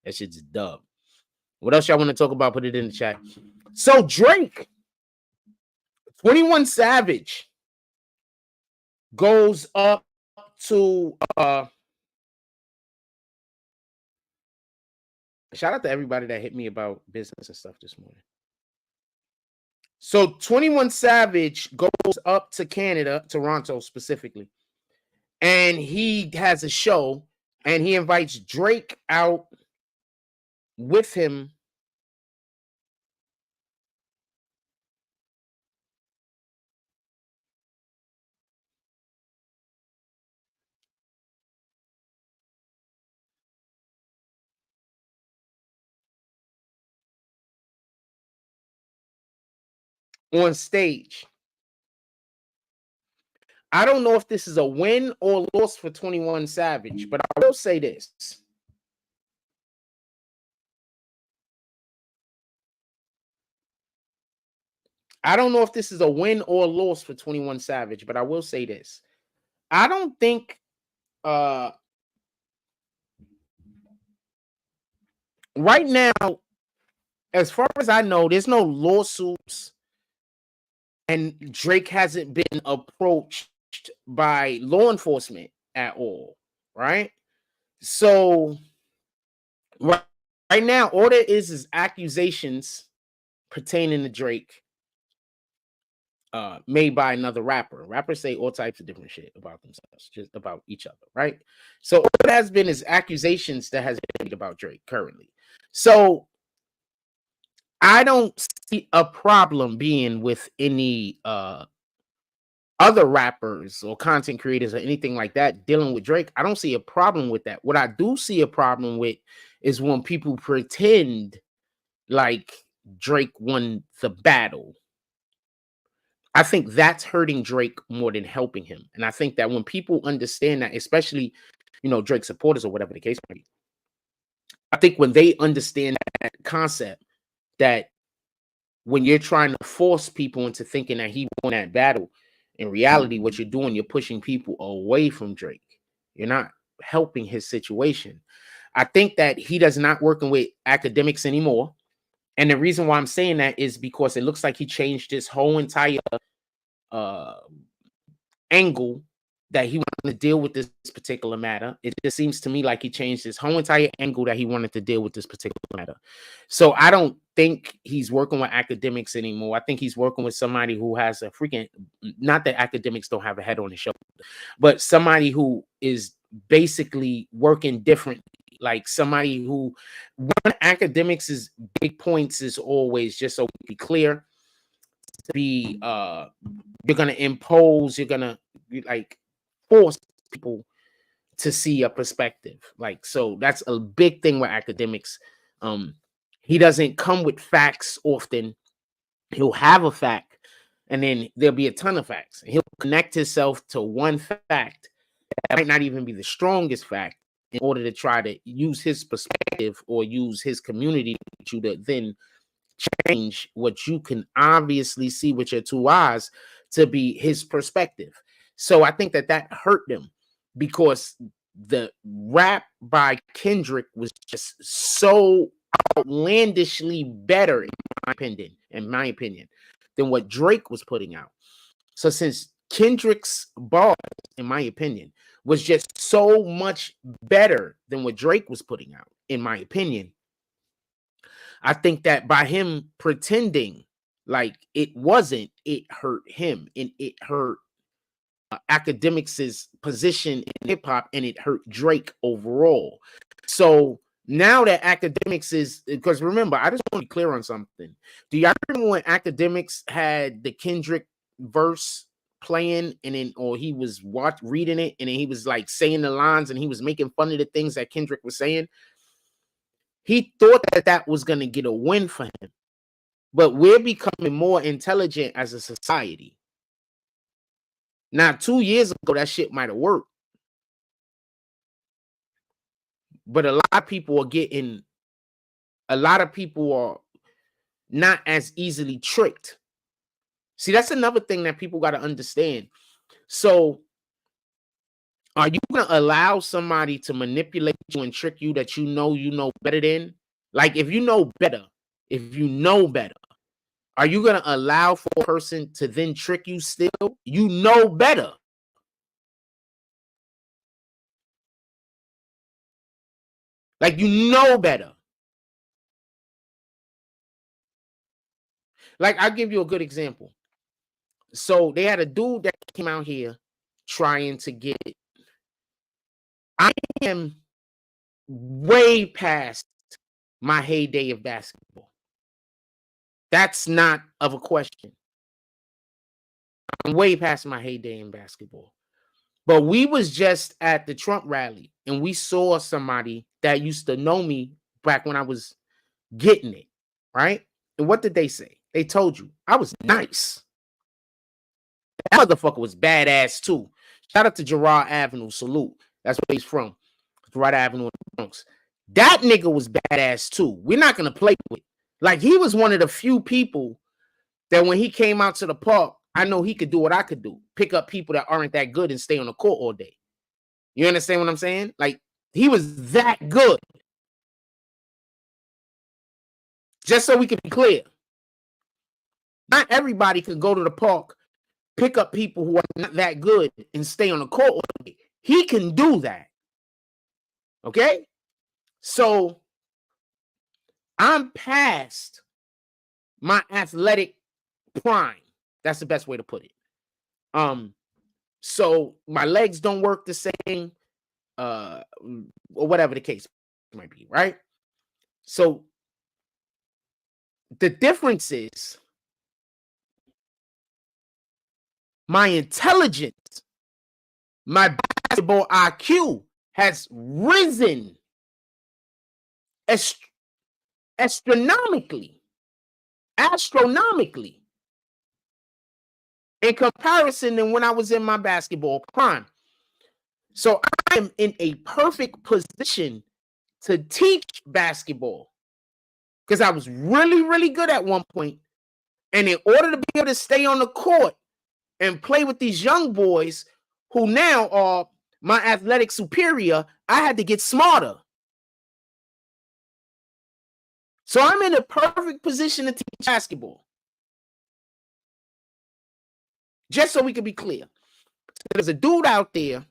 That shit's dumb. What else y'all want to talk about? Put it in the chat. So Drake, 21 Savage, goes up to shout out to everybody that hit me about business and stuff this morning. So 21 Savage goes up to Canada, Toronto specifically, and he has a show, and he invites Drake out with him. on stage. I don't know if this is a win or loss for 21 Savage, but I will say this. I don't know if this is a win or a loss for 21 Savage, but I will say this. I don't think right now, as far as I know, there's no lawsuits and Drake hasn't been approached by law enforcement at all, right? So right now, all there is accusations pertaining to Drake made by another rapper. Rappers say all types of different shit about themselves, just about each other, right? So all it has been is accusations that has been made about Drake currently. So I don't see a problem being with any other rappers or content creators or anything like that dealing with Drake. I don't see a problem with that. What I do see a problem with is when people pretend like Drake won the battle. I think that's hurting Drake more than helping him. And I think that when people understand that, especially, Drake supporters or whatever the case may be, I think when they understand that concept, that when you're trying to force people into thinking that he won that battle, in reality, what you're doing, you're pushing people away from Drake. You're not helping his situation. I think that he does not working with academics anymore. And the reason why I'm saying that is because it looks like he changed his whole entire angle that he wanted to deal with this particular matter. It just seems to me like he changed his whole entire angle that he wanted to deal with this particular matter. So I don't think he's working with academics anymore. I think he's working with somebody who has a freaking, not that academics don't have a head on his shoulder, but somebody who is basically working differently. Like somebody who, one academics is big points is always, just so we be clear, to be you're gonna impose, you're gonna like force people to see a perspective. Like, so that's a big thing with academics. He doesn't come with facts often. He'll have a fact and then there'll be a ton of facts. He'll connect himself to one fact that might not even be the strongest fact in order to try to use his perspective or use his community to then change what you can obviously see with your two eyes to be his perspective. So I think that hurt them because the rap by Kendrick was just so outlandishly better in my opinion, than what Drake was putting out. So since Kendrick's bars, in my opinion, was just so much better than what Drake was putting out, in my opinion, I think that by him pretending like it wasn't, it hurt him and it hurt academics' position in hip hop and it hurt Drake overall. So now that academics is, because remember, I just want to be clear on something. Do y'all remember when academics had the Kendrick verse playing and then, or he was reading it and then he was like saying the lines and he was making fun of the things that Kendrick was saying? He thought that was going to get a win for him. But we're becoming more intelligent as a society. Now, 2 years ago, that shit might have worked. But a lot of people are not as easily tricked. See, that's another thing that people got to understand. So, are you going to allow somebody to manipulate you and trick you that you know better than? Like, if you know better, are you going to allow for a person to then trick you still? You know better. Like, you know better. Like, I'll give you a good example. So they had a dude that came out here trying to get it. I am way past my heyday of basketball. That's not of a question. I'm way past my heyday in basketball. But we was just at the Trump rally and we saw somebody that used to know me back when I was getting it, right? And what did they say? They told you I was nice. That motherfucker was badass too. Shout out to Gerard Avenue. Salute. That's where he's from. Gerard Avenue in the Bronx. That nigga was badass too. We're not gonna play with it. Like, he was one of the few people that when he came out to the park, I know he could do what I could do. Pick up people that aren't that good and stay on the court all day. You understand what I'm saying? Like, he was that good. Just so we can be clear. Not everybody could go to the park, pick up people who are not that good and stay on the court all day. He can do that. Okay? So I'm past my athletic prime. That's the best way to put it. So my legs don't work the same, or whatever the case might be, right? So the difference is my intelligence, my basketball IQ has risen astronomically in comparison than when I was in my basketball prime. So I am in a perfect position to teach basketball because I was really, really good at one point. And in order to be able to stay on the court and play with these young boys who now are my athletic superior, I had to get smarter. So I'm in a perfect position to teach basketball. Just so we can be clear. There's a dude out there,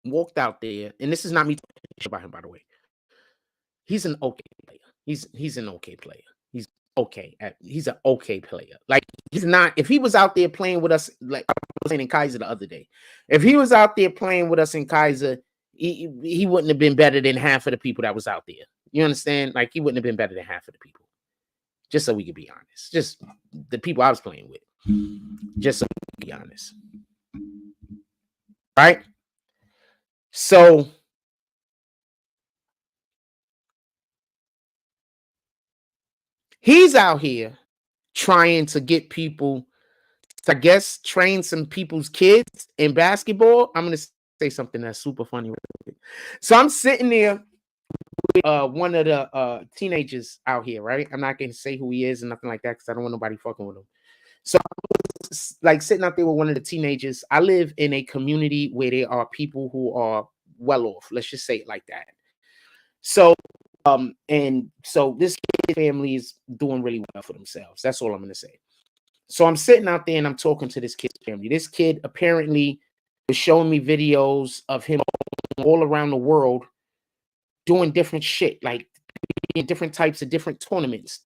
walked out there, and this is not me talking about him, by the way. He's an okay player. He's an okay player. He's okay. He's an okay player. Like, he's not, if he was out there playing with us, like I was saying in Kaiser the other day, if he was out there playing with us in Kaiser, he wouldn't have been better than half of the people that was out there. You understand? Like, he wouldn't have been better than half of the people. Just so we could be honest. Just the people I was playing with. Just so we can be honest. Right? So he's out here trying to get people, I guess, train some people's kids in basketball. I'm going to say something that's super funny. So I'm sitting there with one of the teenagers out here, right? I'm not going to say who he is and nothing like that because I don't want nobody fucking with him. So I was like sitting out there with one of the teenagers. I live in a community where there are people who are well off. Let's just say it like that. So and so this family is doing really well for themselves. That's all I'm going to say. So I'm sitting out there and I'm talking to this kid's family. This kid apparently was showing me videos of him all around the world doing different shit, like different types of different tournaments.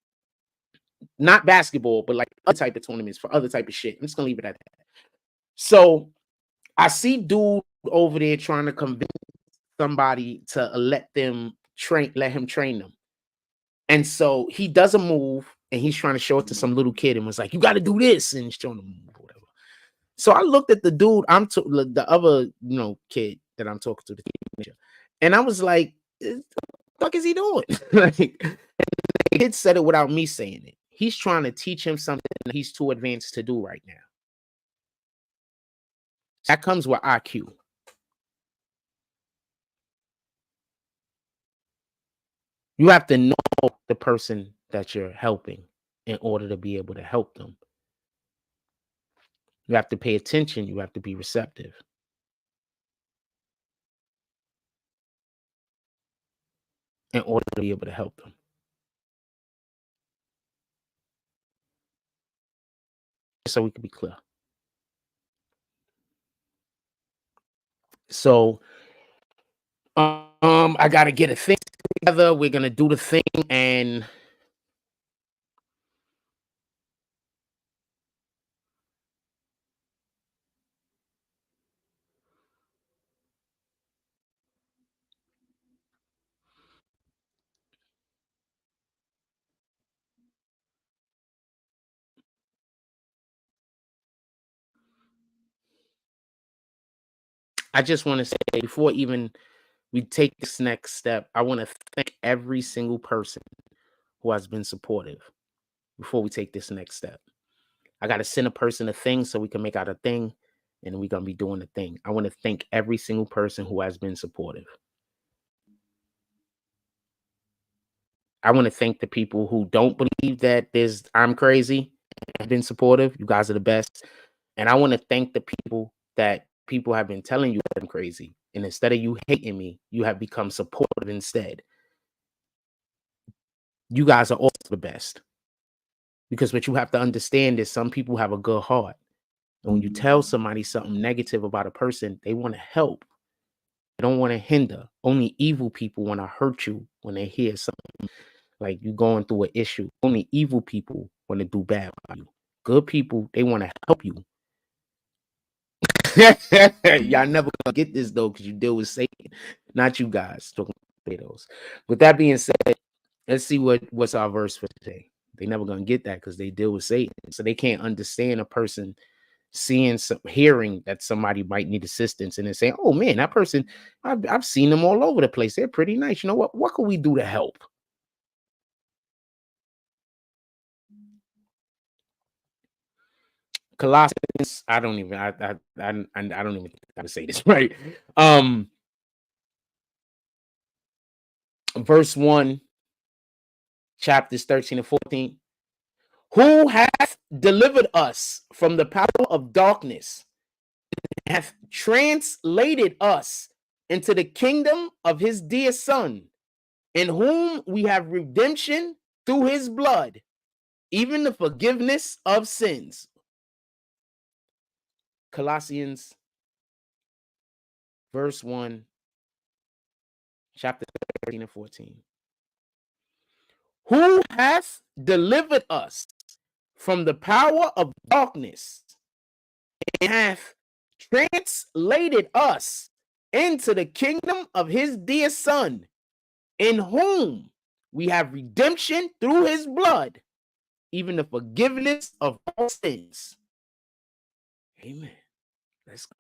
Not basketball, but like other type of tournaments for other type of shit. I'm just going to leave it at that. So I see dude over there trying to convince somebody to let him train them. And so he does a move and he's trying to show it to some little kid and was like, you got to do this, and showing him whatever. So I looked at the dude, the other, kid that I'm talking to, the teenager, and I was like, what the fuck is he doing? Like, the kid said it without me saying it. He's trying to teach him something that he's too advanced to do right now. That comes with IQ. You have to know the person that you're helping in order to be able to help them. You have to pay attention. You have to be receptive. In order to be able to help them. So we can be clear. So I gotta get a thing together. We're gonna do the thing, and I just want to say, before even we take this next step, I want to thank every single person who has been supportive. before we take this next step. I got to send a person a thing so we can make out a thing, and we're going to be doing the thing. I want to thank every single person who has been supportive. I want to thank the people who don't believe that I'm crazy, have been supportive. You guys are the best. And I want to thank the people that people have been telling you that I'm crazy. And instead of you hating me, you have become supportive instead. You guys are also the best. Because what you have to understand is some people have a good heart. And when you tell somebody something negative about a person, they want to help. They don't want to hinder. Only evil people want to hurt you when they hear something like you going through an issue. Only evil people want to do bad by you. Good people, they want to help you. Y'all never gonna get this though, because you deal with Satan, not you guys. Talking about those. With that being said, let's see what's our verse for today. They never gonna get that because they deal with Satan, so they can't understand a person hearing that somebody might need assistance and then saying, "Oh man, that person, I've seen them all over the place. They're pretty nice. You know what? What can we do to help?" Colossians, I don't even think how to say this right. Verse 1, chapters 13 and 14. Who hath delivered us from the power of darkness, and hath translated us into the kingdom of his dear Son, in whom we have redemption through his blood, even the forgiveness of sins. Colossians, verse 1, chapter 13 and 14. Who hath delivered us from the power of darkness, and hath translated us into the kingdom of his dear Son, in whom we have redemption through his blood, even the forgiveness of all sins. Amen. Let's go.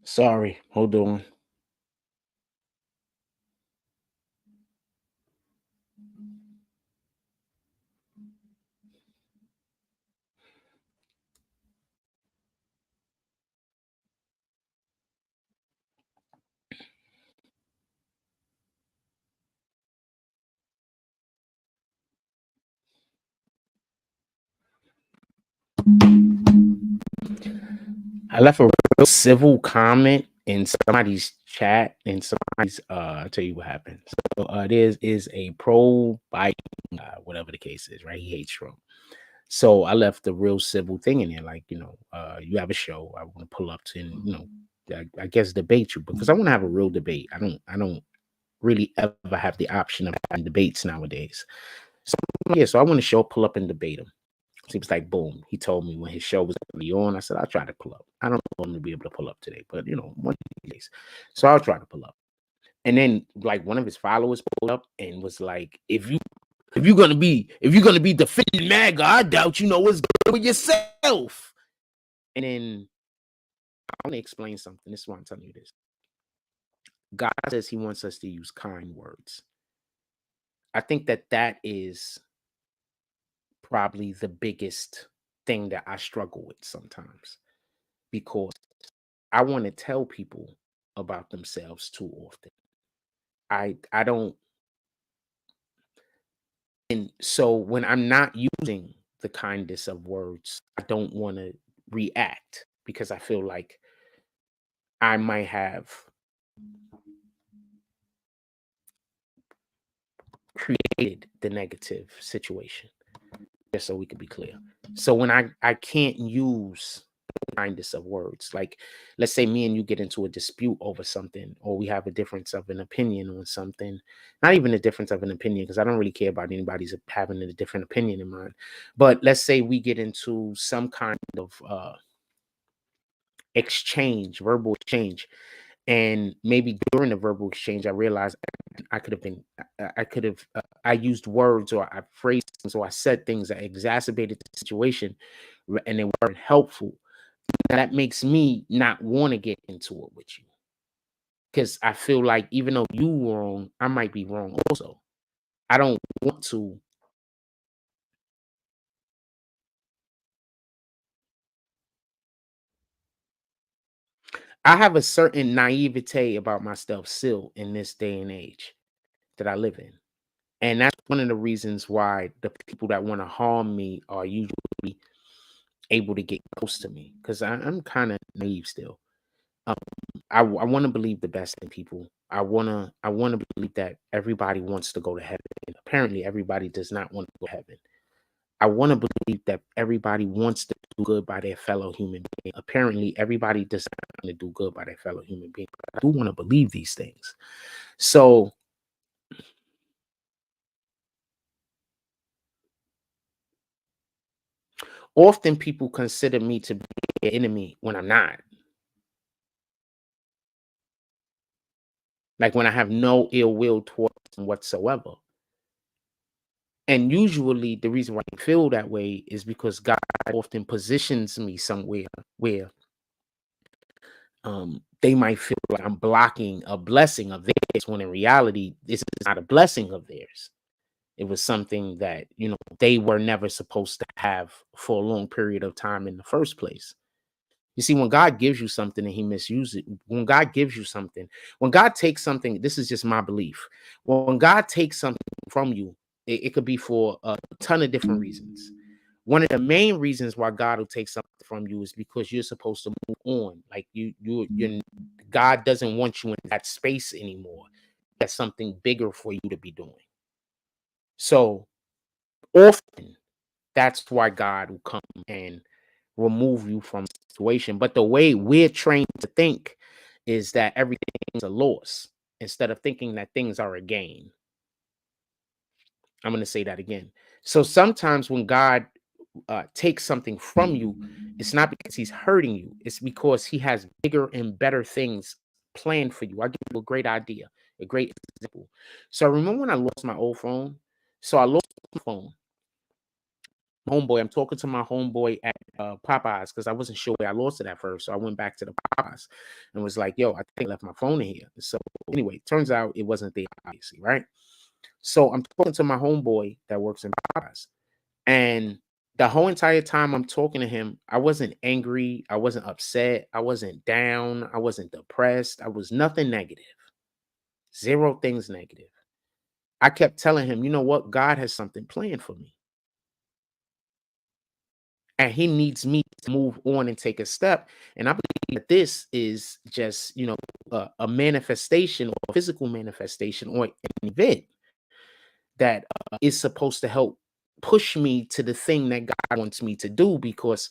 Sorry, hold on. I left a real civil comment in somebody's chat, and somebody's I'll tell you what happened. So there is a pro Biden, whatever the case is, right? He hates Trump. So I left a real civil thing in there, like, you have a show. I want to pull up to, and, I guess debate you, because I want to have a real debate. I don't really ever have the option of having debates nowadays. So yeah, so I want to pull up and debate him. So he was like, boom. He told me when his show was going to be on. I said, I'll try to pull up. I don't know if I'm going to be able to pull up today, but one of these days. So I'll try to pull up. And then like one of his followers pulled up and was like, if you're gonna be defending MAGA, I doubt you know what's good with yourself. And then I want to explain something. This is why I'm telling you this. God says he wants us to use kind words. I think that is probably the biggest thing that I struggle with sometimes, because I want to tell people about themselves too often. I don't, and so when I'm not using the kindest of words, I don't want to react, because I feel like I might have created the negative situation. Just so we can be clear. So when I can't use the kindest of words, like let's say me and you get into a dispute over something, or we have a difference of an opinion on something, not even a difference of an opinion, because I don't really care about anybody's having a different opinion in mind. But let's say we get into some kind of exchange, verbal exchange, and maybe during the verbal exchange, I realized I could have been, I used words, or I phrased things, or I said things that exacerbated the situation, and they weren't helpful. Now, that makes me not want to get into it with you, because I feel like even though you were wrong, I might be wrong also. I don't want to. I have a certain naivete about my stuff still in this day and age that I live in. And that's one of the reasons why the people that want to harm me are usually able to get close to me, because I'm kind of naive still. Um, I want to believe the best in people. I want to believe that everybody wants to go to heaven. Apparently, everybody does not want to go to heaven. I want to believe that everybody wants to do good by their fellow human being. Apparently, everybody does not want to do good by their fellow human being. But I do want to believe these things. So often people consider me to be an enemy when I'm not. Like when I have no ill will towards them whatsoever. And usually the reason why I feel that way is because God often positions me somewhere where they might feel like I'm blocking a blessing of theirs, when in reality, this is not a blessing of theirs. It was something that, they were never supposed to have for a long period of time in the first place. You see, when God gives you something and he misuses it, when God gives you something, when God takes something, this is just my belief. When God takes something from you, it could be for a ton of different reasons. One of the main reasons why God will take something from you is because you're supposed to move on. Like God doesn't want you in that space anymore. That's something bigger for you to be doing. So often, that's why God will come and remove you from the situation. But the way we're trained to think is that everything is a loss, instead of thinking that things are a gain. I'm going to say that again. So sometimes when God takes something from you, it's not because he's hurting you. It's because he has bigger and better things planned for you. I'll give you a great idea, a great example. So I remember when I lost my old phone. So I lost my phone. Homeboy, I'm talking to my homeboy at Popeyes, because I wasn't sure where I lost it at first. So I went back to the Popeyes and was like, yo, I think I left my phone in here. So anyway, turns out it wasn't there, obviously, right? So I'm talking to my homeboy that works in Popeyes. And the whole entire time I'm talking to him, I wasn't angry. I wasn't upset. I wasn't down. I wasn't depressed. I was nothing negative. Zero things negative. I kept telling him, you know what? God has something planned for me. And he needs me to move on and take a step. And I believe that this is just, a manifestation, or a physical manifestation, or an event that is supposed to help push me to the thing that God wants me to do, because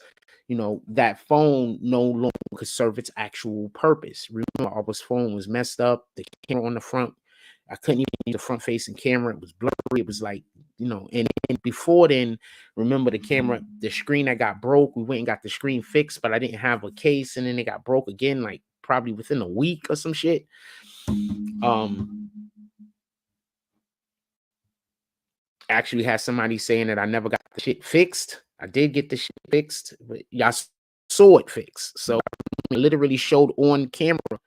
that phone no longer could serve its actual purpose. Remember, our phone was messed up, the camera on the front, I couldn't even use the front facing camera. It was blurry. It was like, and before then, remember the camera, the screen that got broke, we went and got the screen fixed, but I didn't have a case, and then it got broke again, like probably within a week or some shit. Actually had somebody saying that I never got the shit fixed. I did get the shit fixed, but y'all saw it fixed. So I literally showed on camera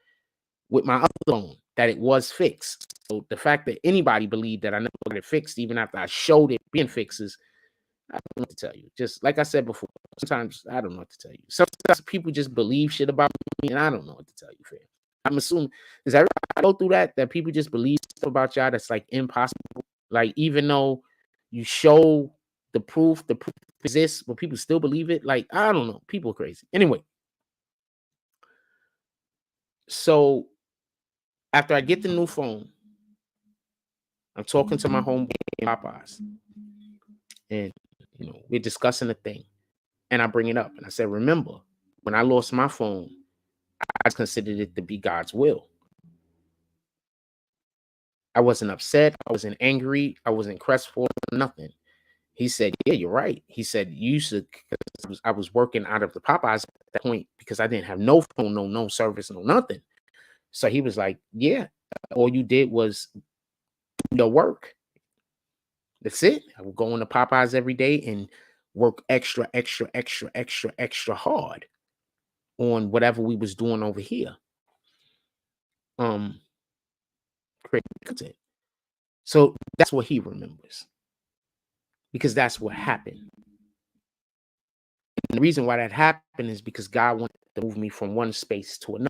with my other phone that it was fixed. So the fact that anybody believed that I never got it fixed, even after I showed it being fixes, I don't know what to tell you. Just like I said before, sometimes I don't know what to tell you. Sometimes people just believe shit about me, and I don't know what to tell you, fam. I'm assuming, because everybody go through that people just believe stuff about y'all that's like impossible. Like, even though you show the proof exists, but people still believe it. Like, I don't know. People are crazy. Anyway, So after I get the new phone, I'm talking to my homeboy in Popeyes, and we're discussing a thing, and I bring it up, and I said, "Remember, when I lost my phone, I considered it to be God's will. I wasn't upset, I wasn't angry, I wasn't crestfallen, nothing." He said, "Yeah, you're right." He said, "You should." I was working out of the Popeyes at that point because I didn't have no phone, no service, no nothing. So he was like, "Yeah, all you did was your work. That's it. I would go into Popeyes every day and work extra hard on whatever we was doing over here. Creating content." So that's what he remembers, because that's what happened. And the reason why that happened is because God wanted to move me from one space to another.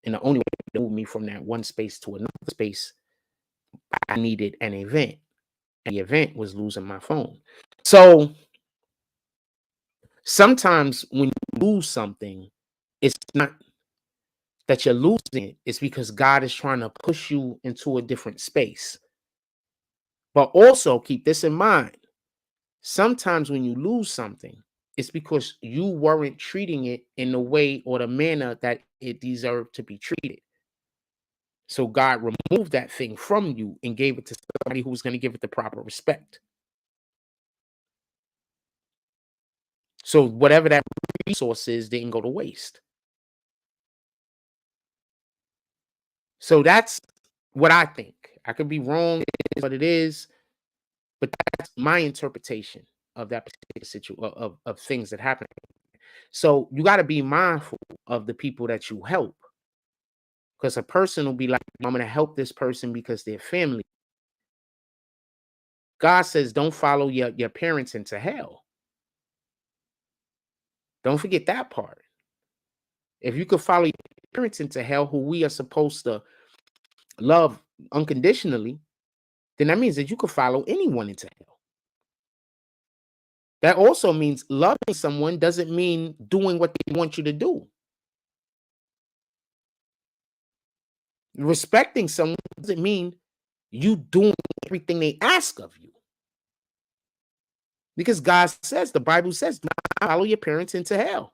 And the only way to move me from that one space to another space, I needed an event. And the event was losing my phone. So sometimes when you lose something, it's not that you're losing it, it's because God is trying to push you into a different space. But also keep this in mind. Sometimes when you lose something, it's because you weren't treating it in the way or the manner that it deserved to be treated. So God removed that thing from you and gave it to somebody who was going to give it the proper respect. So whatever that resource is didn't go to waste. So that's what I think. I could be wrong, it is what it is, but that's my interpretation of that particular situation, of things that happen. So you got to be mindful of the people that you help, because a person will be like, "I'm going to help this person because they're family." God says, don't follow your parents into hell. Don't forget that part. If you could follow your parents into hell, who we are supposed to love unconditionally, then that means that you could follow anyone into hell. That also means loving someone doesn't mean doing what they want you to do. Respecting someone doesn't mean you doing everything they ask of you. Because God says, the Bible says, do not follow your parents into hell.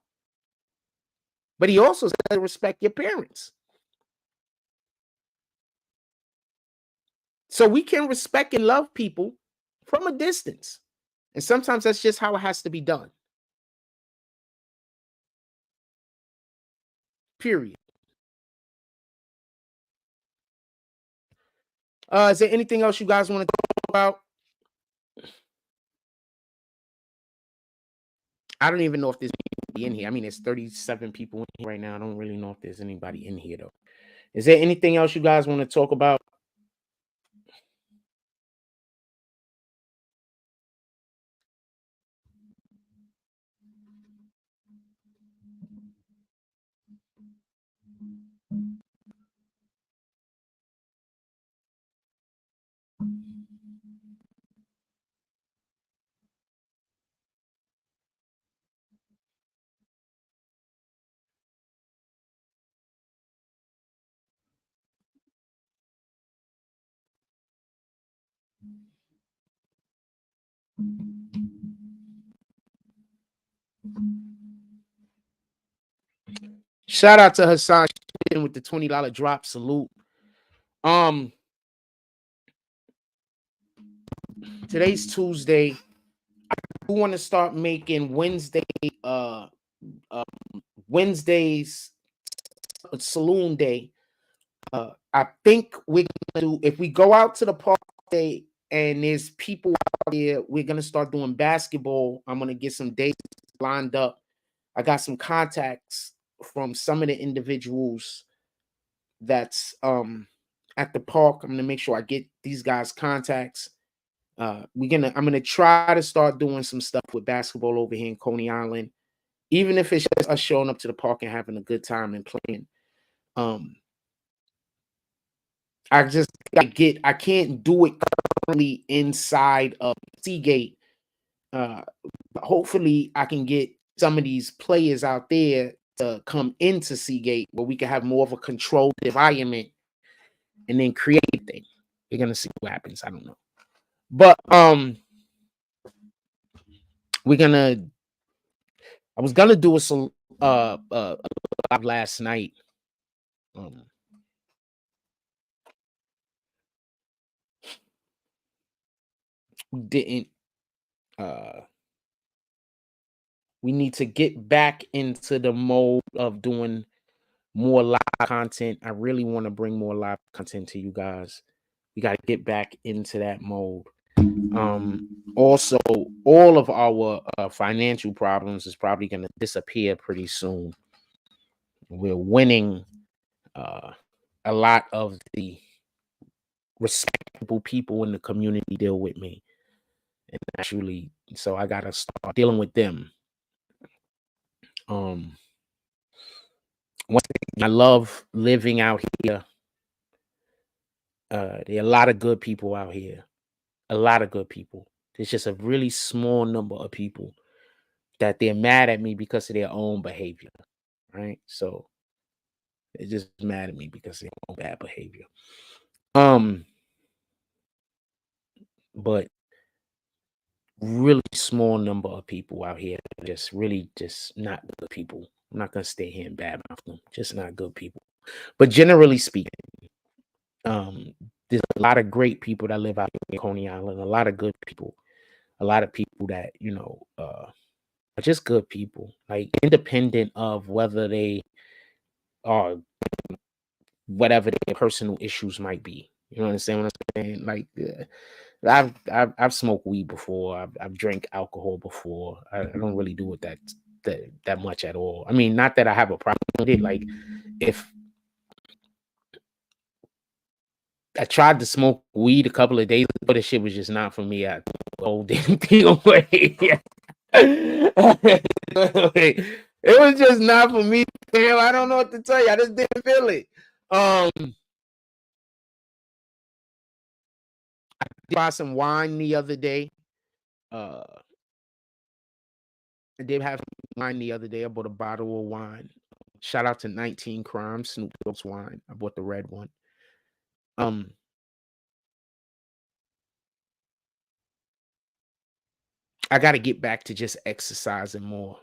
But he also says, respect your parents. So we can respect and love people from a distance. And sometimes that's just how it has to be done. Period. Is there anything else you guys want to talk about? I don't even know if there's anybody in here. I mean, there's 37 people in here right now. I don't really know if there's anybody in here, though. Is there anything else you guys want to talk about? Shout out to Hassan with the $20 drop. Salute. Today's Tuesday. I want to start making Wednesdays saloon day. I think we're gonna do, if we go out to the park today and there's people out there, we're gonna start doing basketball. I'm gonna get some dates lined up. I got some contacts from some of the individuals that's at the park. I'm gonna make sure I get these guys contacts. I'm gonna try to start doing some stuff with basketball over here in Coney Island, even if it's just us showing up to the park and having a good time and playing. I can't do it currently inside of Seagate. Hopefully I can get some of these players out there to come into Seagate where we can have more of a controlled environment and then create a thing. We're gonna see what happens. I don't know. But I was gonna do a live last night. We didn't we need to get back into the mode of doing more live content. I really want to bring more live content to you guys. We got to get back into that mode. Also, all of our financial problems is probably going to disappear pretty soon. We're winning a lot of the respectable people in the community deal with me. And actually, so I got to start dealing with them. Once again, I love living out here. There are a lot of good people out here. A lot of good people. There's just a really small number of people that they're mad at me because of their own behavior, right? So they're just mad at me because of their own bad behavior. But really small number of people out here just really just not good people. I'm not gonna stay here and badmouth them. Just not good people. But generally speaking, there's a lot of great people that live out here in Coney Island. A lot of good people. A lot of people that are just good people. Like independent of whether they are whatever their personal issues might be. You understand what I'm saying? Like I've smoked weed before. I've drank alcohol before. I don't really do it that much at all. I mean, not that I have a problem with it. Like if I tried to smoke weed a couple of days ago, the shit was just not for me. I old damn thing away. It was just not for me. Damn, I don't know what to tell you. I just didn't feel it. I bought some wine the other day. I did have wine the other day. I bought a bottle of wine. Shout out to 19 Crimes, Snoop Dogg's wine. I bought the red one. I got to get back to just exercising more.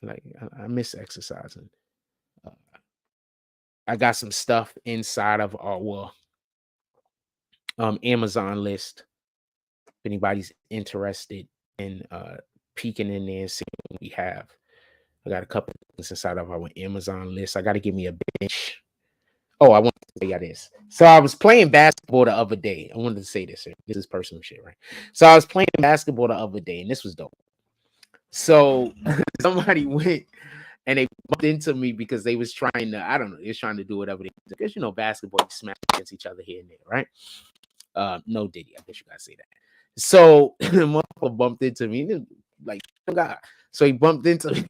Like I miss exercising. I got some stuff inside of our Amazon list. If anybody's interested in peeking in there and seeing what we have. I got a couple of things inside of our Amazon list. I got to give me a bench. Oh, I want to tell you this. So I was playing basketball the other day. I wanted to say this. This is personal shit, right? So I was playing basketball the other day, and this was dope. So somebody went and they bumped into me because they was trying to, I don't know, they was trying to do whatever they did. Because basketball, you smash against each other here and there, right? No Diddy, I guess you gotta say that. So the motherfucker bumped into me, like, God. So he bumped into me,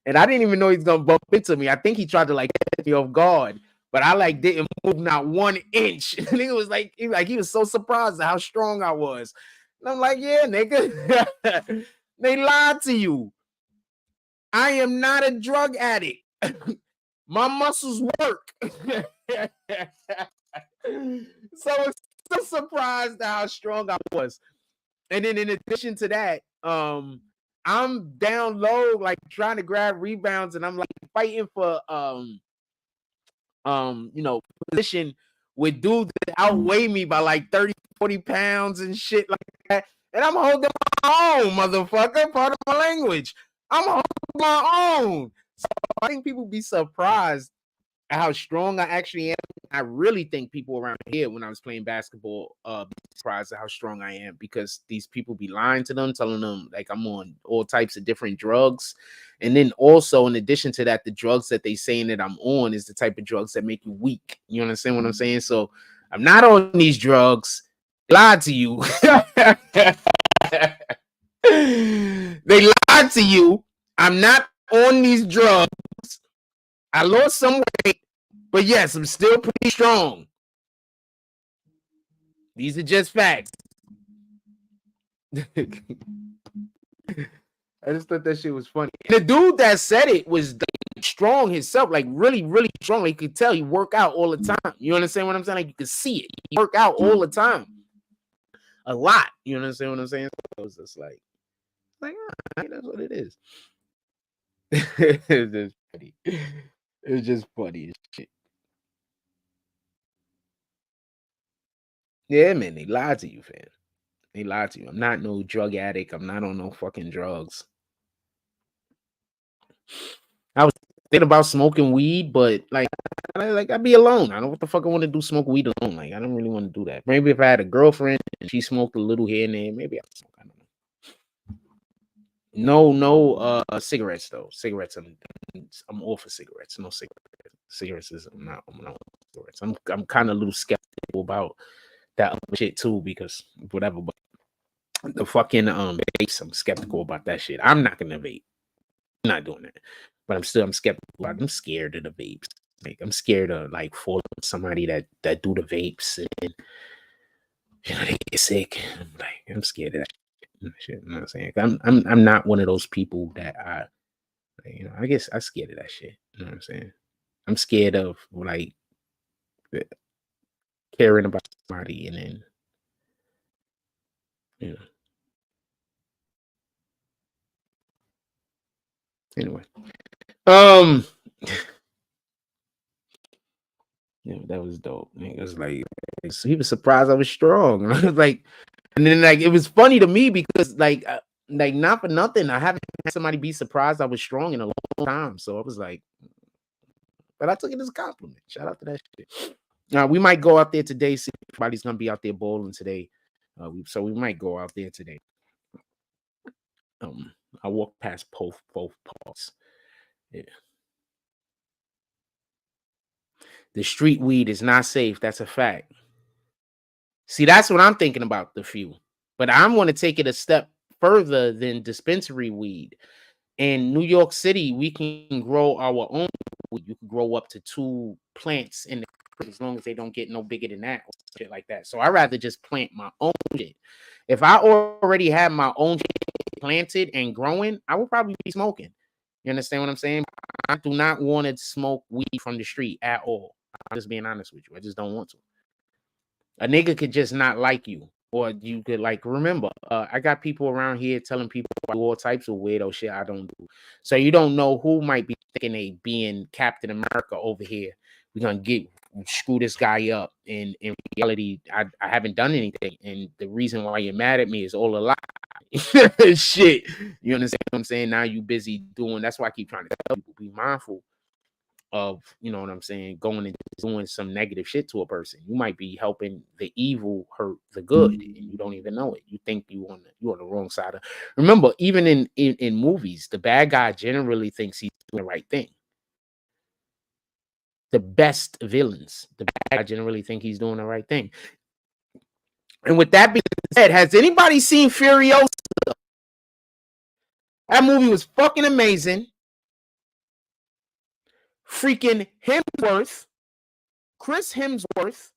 and I didn't even know he was gonna bump into me. I think he tried to like catch me off guard, but I like didn't move not 1 inch. And he was like he was so surprised at how strong I was. And I'm like, yeah, nigga, they lied to you. I am not a drug addict. My muscles work. So it's so surprised at how strong I was. And then in addition to that, I'm down low, like trying to grab rebounds, and I'm like fighting for position with dudes that outweigh me by like 30, 40 pounds and shit like that. And I'm holding my own, motherfucker. Part of my language. I'm holding my own. So I think people be surprised at how strong I actually am. I really think people around here, when I was playing basketball, be surprised at how strong I am, because these people be lying to them, telling them like I'm on all types of different drugs. And then also, in addition to that, the drugs that they saying that I'm on is the type of drugs that make you weak. You understand what I'm saying? So I'm not on these drugs. They lied to you. They lied to you. I'm not on these drugs. I lost some weight, but yes, I'm still pretty strong. These are just facts. I just thought that shit was funny. And the dude that said it was strong himself, like really, really strong. Like you could tell he work out all the time. You understand what I'm saying? Like you can see it. He work out all the time. A lot. You understand what I'm saying? So it's just like that's what it is. It's just funny. It's just funny as shit. Yeah, man, they lied to you, fam. They lied to you. I'm not no drug addict. I'm not on no fucking drugs. I was thinking about smoking weed, but like I'd be alone. I don't know what the fuck I want to do. Smoke weed alone. Like I don't really want to do that. Maybe if I had a girlfriend and she smoked a little here and there, maybe I'd smoke. I don't know. No, cigarettes though. Cigarettes, I'm all for cigarettes. No cigarettes is I'm not cigarettes. I'm kind of a little skeptical about that other shit too because whatever. But the fucking vapes, I'm skeptical about that shit. I'm not gonna vape. I'm not doing that. But I'm skeptical about it. I'm scared of the vapes. Like I'm scared of like falling with somebody that do the vapes and they get sick. I'm scared of that shit. You know what I'm saying? I'm not one of those people that I guess I'm scared of that shit. You know what I'm saying? I'm scared of like caring about somebody and then anyway. Yeah, that was dope. It was like he was surprised I was strong. And I was like, and then like it was funny to me because like not for nothing, I haven't had somebody be surprised I was strong in a long time. So I was like, but I took it as a compliment. Shout out to that shit. Now we might go out there today. See if everybody's gonna be out there bowling today. So we might go out there today. I walk past both parts. Yeah. The street weed is not safe. That's a fact. See, that's what I'm thinking about the few. But I want to take it a step further than dispensary weed. In New York City, we can grow our own weed. You can grow up to 2 plants in the as long as they don't get no bigger than that or shit like that. So I'd rather just plant my own shit. If I already have my own shit planted and growing, I would probably be smoking. You understand what I'm saying? I do not want to smoke weed from the street at all. I'm just being honest with you. I just don't want to. A nigga could just not like you, or you could like remember. I got people around here telling people I do all types of weirdo shit I don't do. So you don't know who might be thinking they being Captain America over here. We're gonna screw this guy up. And in reality, I haven't done anything. And the reason why you're mad at me is all a lie. Shit. You understand what I'm saying? Now you busy doing. That's why I keep trying to tell people be mindful of, you know what I'm saying, going and doing some negative shit to a person. You might be helping the evil hurt the good and you don't even know it. You think you're on the wrong side of. Remember, even in movies, the bad guy generally thinks he's doing the right thing. The best villains, the bad guy generally think he's doing the right thing. And with that being said, has anybody seen Furiosa? That movie was fucking amazing. Freaking Hemsworth, Chris Hemsworth,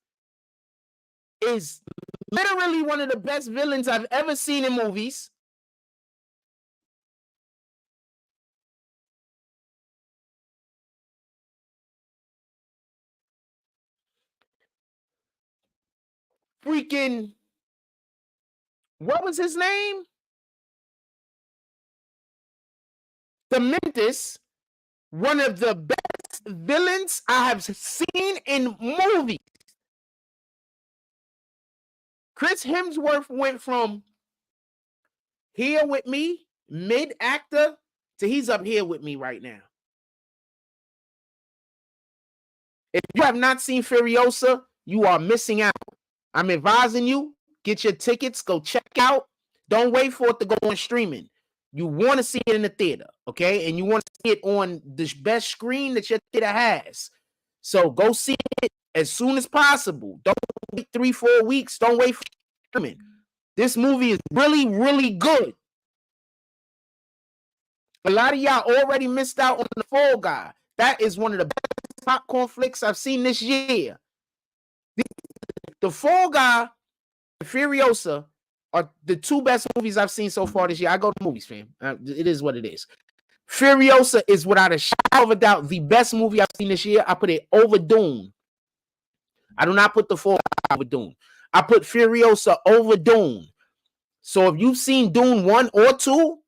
is literally one of the best villains I've ever seen in movies. Freaking, what was his name? Dementis, one of the best villains I have seen in movies. Chris Hemsworth went from here with me, mid-actor, to he's up here with me right now. If you have not seen Furiosa, you are missing out. I'm advising you, get your tickets, go check out. Don't wait for it to go on streaming. You want to see it in the theater, okay? And you want to see it on the best screen that your theater has. So go see it as soon as possible. Don't wait 3-4 weeks. Don't wait for streaming. This movie is really, really good. A lot of y'all already missed out on The Fall Guy. That is one of the best popcorn flicks I've seen this year. The Fall Guy and Furiosa are the 2 best movies I've seen so far this year. I go to movies, fam. It is what it is. Furiosa is without a shadow of a doubt the best movie I've seen this year. I put it over Dune. I do not put the 4 over Dune. I put Furiosa over Dune. So if you've seen Dune 1 or 2,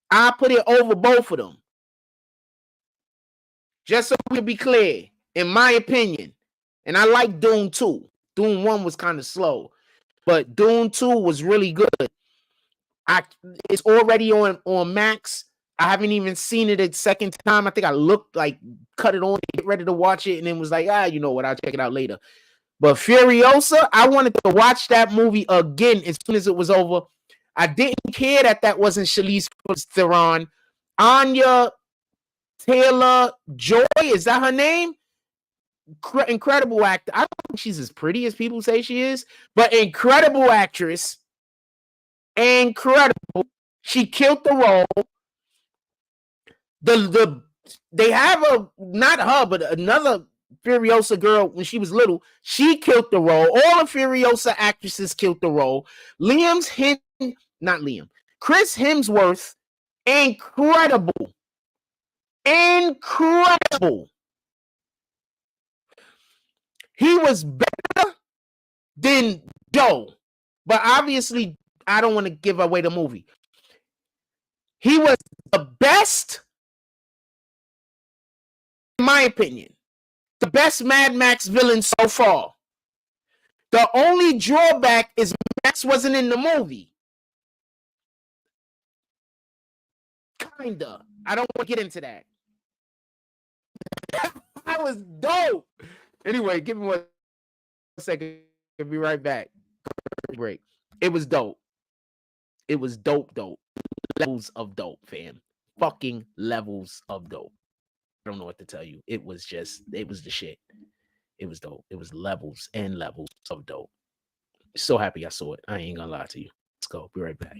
I put it over both of them. Just so we can be clear, in my opinion. And I like Dune 2. Dune 1 was kind of slow. But Dune 2 was really good. It's already on Max. I haven't even seen it a second time. I think I looked, like, cut it on, get ready to watch it, and then was like, you know what, I'll check it out later. But Furiosa, I wanted to watch that movie again as soon as it was over. I didn't care that wasn't Charlize Theron. Anya Taylor-Joy, is that her name? Incredible actor. I don't think she's as pretty as people say she is, but incredible actress. Incredible. She killed the role. They have not her, but another Furiosa girl when she was little. She killed the role. All the Furiosa actresses killed the role. Chris Hemsworth, incredible. Incredible. He was better than Joe, but obviously I don't want to give away the movie. He was the best, in my opinion, the best Mad Max villain so far. The only drawback is Max wasn't in the movie. Kinda. I don't want to get into that. That was dope. Anyway, give me 1 second. I'll be right back. Break. It was dope. It was dope. Levels of dope, fam. Fucking levels of dope. I don't know what to tell you. It was the shit. It was dope. It was levels and levels of dope. So happy I saw it. I ain't gonna lie to you. Let's go. Be right back.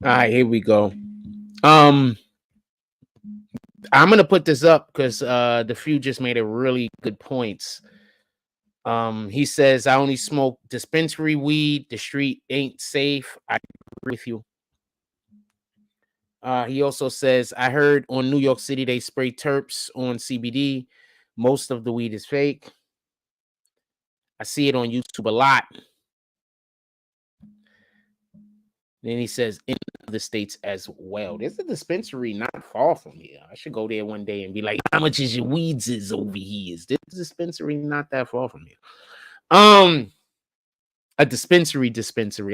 All right, here we go. I'm gonna put this up because the few just made a really good points. He says, I only smoke dispensary weed. The street ain't safe. I agree with you. He also says, I heard on New York City they spray terps on CBD. Most of the weed is fake. I see it on YouTube a lot. Then he says, in other states as well. There's a dispensary not far from here. I should go there one day and be like, how much is your weeds is over here? Is this dispensary not that far from here? A dispensary.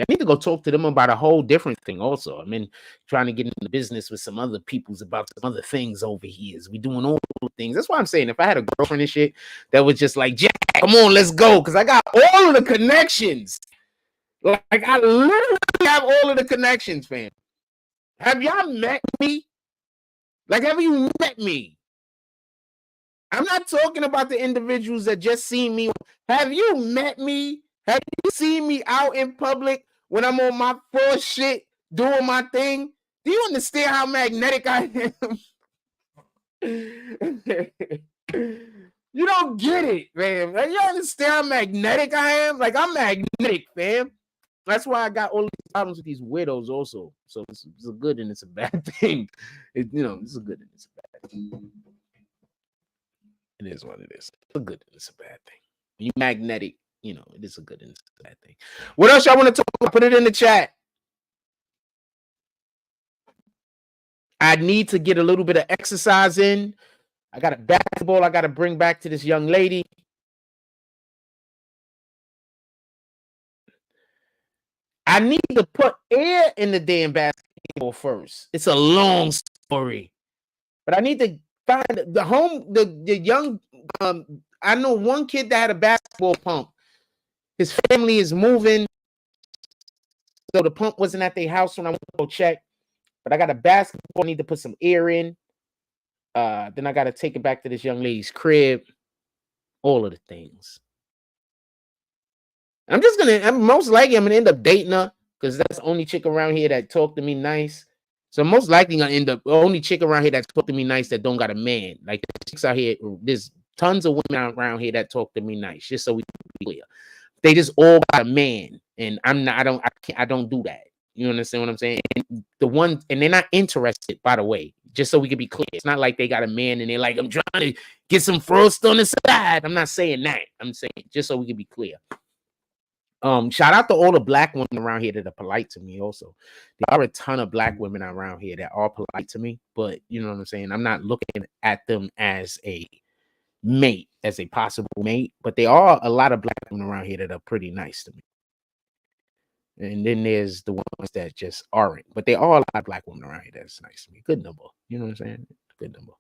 I need to go talk to them about a whole different thing also. I mean, trying to get into business with some other people's about some other things over here. We doing all the things. That's why I'm saying if I had a girlfriend and shit that was just like, Jack, come on, let's go. Because I got all of the connections. Like, I literally have all of the connections, fam. Have y'all met me? Like, have you met me? I'm not talking about the individuals that just seen me. Have you met me? Have you seen me out in public when I'm on my first shit doing my thing? Do you understand how magnetic I am? You don't get it, man. Like, you understand how magnetic I am? Like, I'm magnetic, fam. That's why I got all these problems with these widows also. So it's a good and it's a bad thing. It's a good and it's a bad thing. It is what it is. It's a good and it's a bad thing. When you magnetic, it is a good and it's a bad thing. What else y'all want to talk about? Put it in the chat. I need to get a little bit of exercise in. I got a basketball I got to bring back to this young lady. I need to put air in the damn basketball first. It's a long story. But I need to find the young, I know one kid that had a basketball pump. His family is moving. So the pump wasn't at their house when I went to go check. But I got a basketball, I need to put some air in. Then I got to take it back to this young lady's crib. All of the things. I'm most likely I'm gonna end up dating her because that's the only chick around here that talked to me nice. So most likely gonna end up the only chick around here that talked to me nice that don't got a man. Like chicks out here, there's tons of women around here that talk to me nice, just so we can be clear. They just all got a man, and I don't do that. You understand what I'm saying? And they're not interested, by the way, just so we can be clear. It's not like they got a man and they're like, I'm trying to get some frost on the side. I'm not saying that. I'm saying just so we can be clear. Shout out to all the black women around here that are polite to me also. There are a ton of black women around here that are polite to me, but you know what I'm saying? I'm not looking at them as a mate, as a possible mate, but there are a lot of black women around here that are pretty nice to me. And then there's the ones that just aren't, but there are a lot of black women around here that's nice to me. Good number. You know what I'm saying? Good number.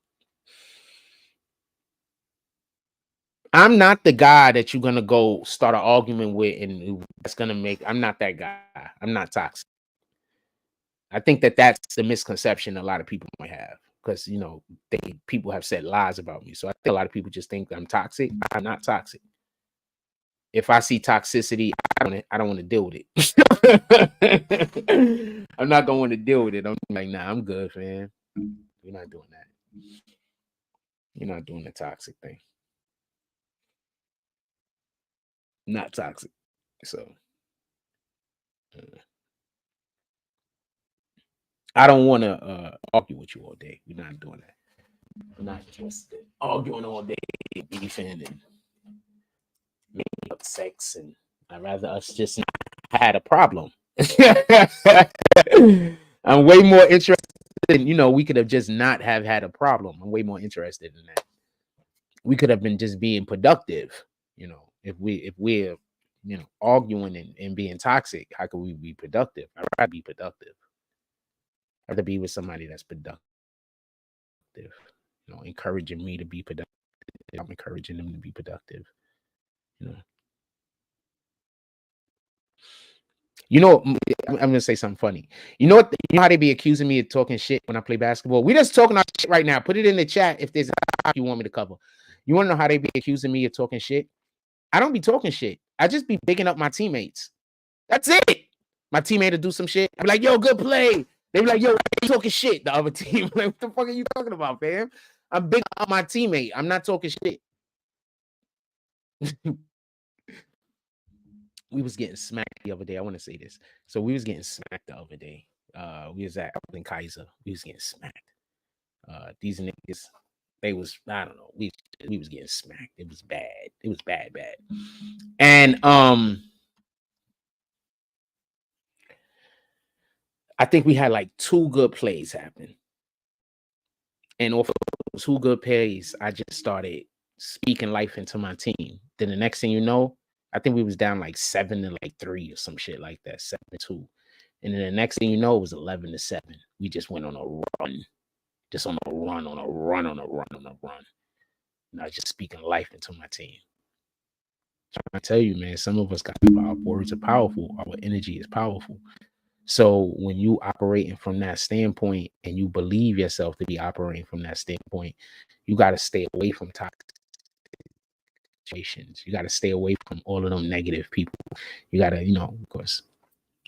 I'm not the guy that you're gonna go start an argument with, and that's gonna make. I'm not that guy. I'm not toxic. I think that's the misconception a lot of people might have because people have said lies about me. So I think a lot of people just think I'm toxic. I'm not toxic. If I see toxicity, I don't want to deal with it. I'm not gonna want to deal with it. I'm like, nah, I'm good, man. You're not doing that. You're not doing the toxic thing. Not toxic. So I don't want to argue with you all day. We're not doing that. We're not just arguing all day, beefing and making up sex. And I'd rather us just not had a problem. I'm way more interested in, we could have just not have had a problem. I'm way more interested in that. We could have been just being productive, if we're arguing and being toxic, how could we be productive? I'd rather be productive. I'd rather be with somebody that's productive, encouraging me to be productive. I'm encouraging them to be productive. I'm gonna say something funny. You know what? You know how they be accusing me of talking shit when I play basketball? We just talking our shit right now. Put it in the chat if there's a topic you want me to cover. You want to know how they be accusing me of talking shit? I don't be talking shit. I just be bigging up my teammates. That's it. My teammate will do some shit. I'm like, yo, good play. They be like, yo, you talking shit? The other team, like, what the fuck are you talking about, fam? I'm bigging up my teammate. I'm not talking shit. we was getting smacked the other day. I want to say this. So we was getting smacked the other day. We was at Kaiser. We was getting smacked. These niggas, they was, I don't know. We was getting smacked. It was bad. It was bad. And I think we had like 2 good plays happen. And off of those 2 good plays, I just started speaking life into my team. Then the next thing you know, I think we was down like 7-3 or some shit like that, 7-2. And then the next thing you know, it was 11-7. We just went on a run, just on a run. And I was just speaking life into my team. I tell you, man, some of us got our words are powerful. Our energy is powerful. So when you operating from that standpoint and you believe yourself to be operating from that standpoint, you got to stay away from toxic situations. You got to stay away from all of them negative people. You got to, of course,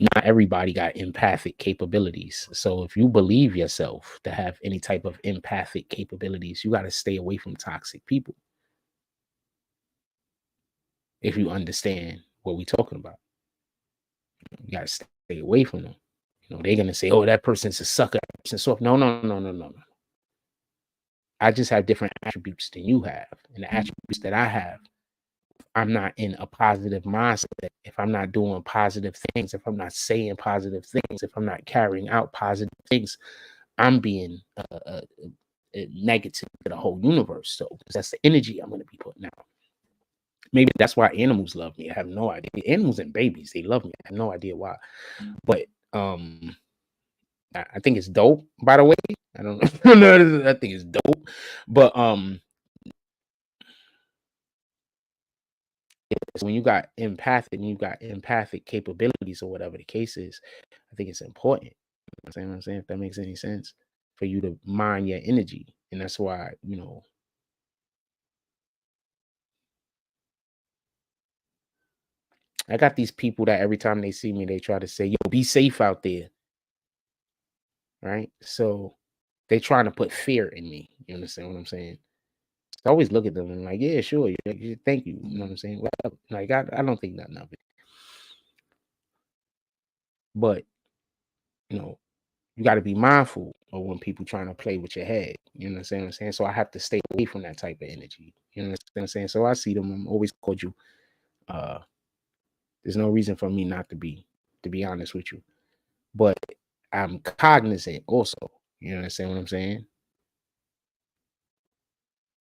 not everybody got empathic capabilities. So if you believe yourself to have any type of empathic capabilities, you got to stay away from toxic people. If you understand what we're talking about, you got to stay away from them. They're going to say, oh, that person's a sucker. That person's soft. No. I just have different attributes than you have. And the attributes that I have, I'm not in a positive mindset. If I'm not doing positive things, if I'm not saying positive things, if I'm not carrying out positive things, I'm being negative to the whole universe. So that's the energy I'm going to be putting out. Maybe that's why animals love me. I have no idea. Animals and babies, they love me. I have no idea why. But I think it's dope, by the way. I don't know. I think it's dope. But when you got empathic and you got empathic capabilities or whatever the case is, I think it's important. You know what I'm saying? If that makes any sense, for you to mind your energy. And that's why, I got these people that every time they see me, they try to say, yo, be safe out there. Right? So they trying to put fear in me. You understand what I'm saying? So I always look at them and like, yeah, sure. Thank you. You know what I'm saying? Well, like, I don't think nothing of it. But, you got to be mindful of when people trying to play with your head. You know what I'm saying? So I have to stay away from that type of energy. You know what I'm saying? So I see them. I'm always cordial. There's no reason for me not to be honest with you. But I'm cognizant also. You understand what I'm saying?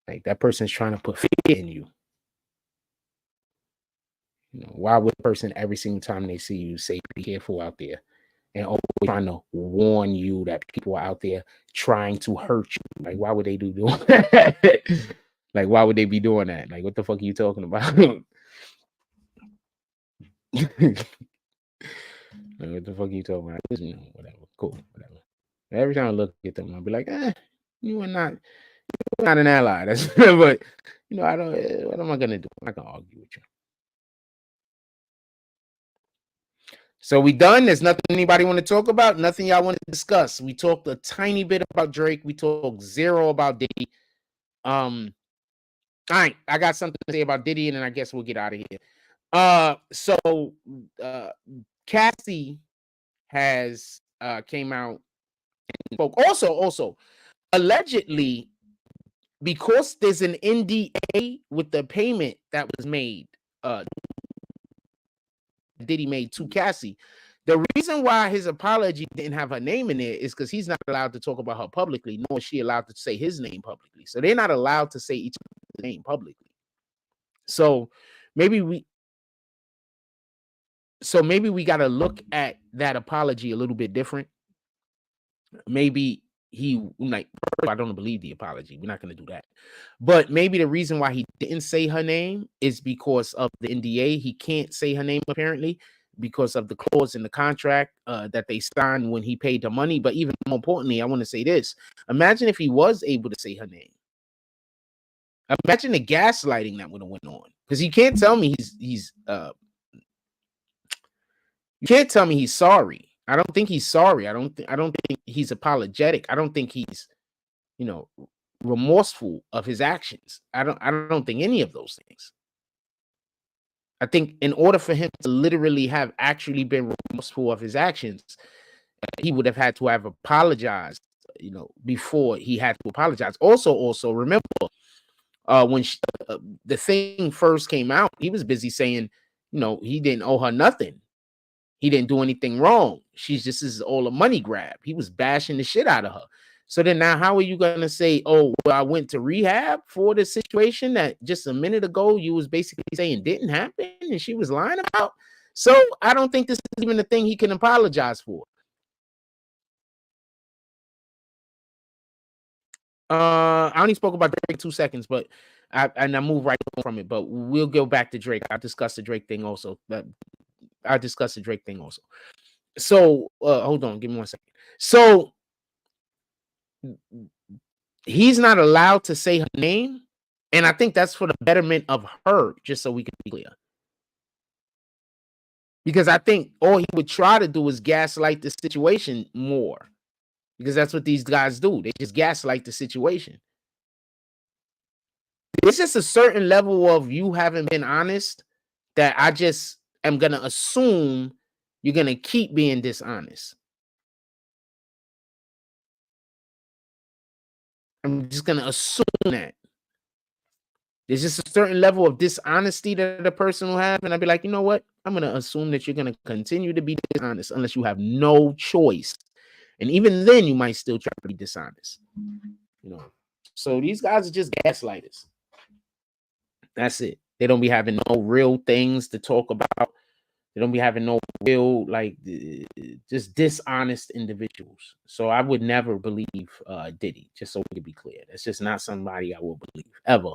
Like that person's trying to put fear in you. Why would a person every single time they see you say, be careful out there? And always trying to warn you that people are out there trying to hurt you. Like, why would they do that? Like, why would they be doing that? Like, what the fuck are you talking about? Like, what the fuck are you talking about? Whatever. Cool. Whatever. Every time I look at them, I'll be like, you are not an ally. That's but I don't. What am I gonna do? I'm not gonna argue with you. So we done. There's nothing anybody want to talk about. Nothing y'all want to discuss. We talked a tiny bit about Drake. We talked zero about Diddy. All right, I got something to say about Diddy, and then I guess we'll get out of here. So Cassie has came out and spoke. Also, allegedly, because there's an NDA with the payment that was made, Diddy made to Cassie. The reason why his apology didn't have her name in there is because he's not allowed to talk about her publicly, nor is she allowed to say his name publicly. So they're not allowed to say each other's name publicly. So maybe we got to look at that apology a little bit different. Maybe I don't believe the apology. We're not going to do that. But maybe the reason why he didn't say her name is because of the NDA. He can't say her name apparently because of the clause in the contract that they signed when he paid the money. But even more importantly, I want to say this. Imagine if he was able to say her name. Imagine the gaslighting that would have went on. Because you can't tell me you can't tell me he's sorry. I don't think he's sorry. I don't think he's apologetic. I don't think he's, remorseful of his actions. I don't think any of those things. I think in order for him to literally have actually been remorseful of his actions, he would have had to have apologized, before he had to apologize. Also remember, when the thing first came out, he was busy saying, he didn't owe her nothing. He didn't do anything wrong. This is all a money grab. He was bashing the shit out of her. So then now how are you going to say, oh, well, I went to rehab for the situation that just a minute ago you was basically saying didn't happen and she was lying about? So I don't think this is even a thing he can apologize for. I only spoke about Drake 2 seconds, but I move right from it. But we'll go back to Drake. I'll discuss the Drake thing also. So hold on, give me 1 second. So he's not allowed to say her name, and I think that's for the betterment of her, just so we can be clear. Because I think all he would try to do is gaslight the situation more. Because that's what these guys do. They just gaslight the situation. It's just a certain level of you haven't been honest that I just am going to assume you're going to keep being dishonest. I'm just going to assume that. There's just a certain level of dishonesty that a person will have. And I'd be like, you know what? I'm going to assume that you're going to continue to be dishonest unless you have no choice. And even then, you might still try to be dishonest. So these guys are just gaslighters. That's it. They don't be having no real things to talk about. They don't be having no real, just dishonest individuals. So I would never believe Diddy, just so we can be clear. That's just not somebody I will believe, ever.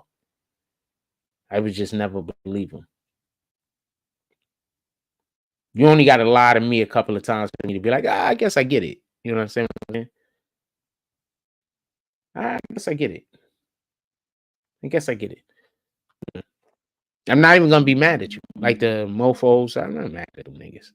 I would just never believe him. You only got to lie to me a couple of times for me to be like, I guess I get it. You know what I'm saying? I guess I get it. I'm not even going to be mad at you. Like the mofos, I'm not mad at them niggas.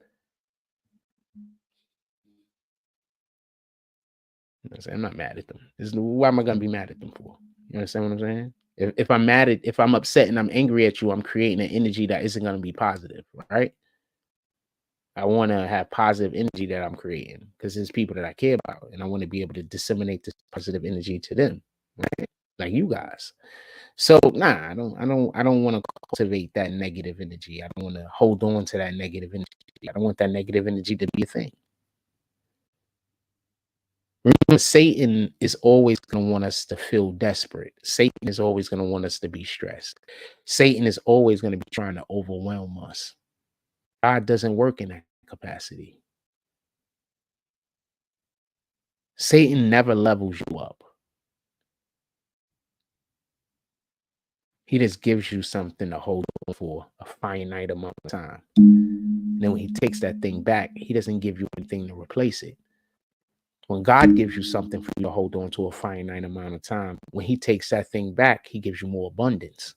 I'm not mad at them. Why am I going to be mad at them for? You understand what I'm saying? If I'm upset and I'm angry at you, I'm creating an energy that isn't going to be positive, right? I want to have positive energy that I'm creating because there's people that I care about, and I want to be able to disseminate this positive energy to them, right? Like you guys. So I don't want to cultivate that negative energy. I don't want to hold on to that negative energy. I don't want that negative energy to be a thing. Remember, Satan is always going to want us to feel desperate. Satan is always going to want us to be stressed. Satan is always going to be trying to overwhelm us. God doesn't work in that capacity. Satan never levels you up. He just gives you something to hold on for a finite amount of time. And then when he takes that thing back, he doesn't give you anything to replace it. When God gives you something for you to hold on to a finite amount of time, when he takes that thing back, he gives you more abundance.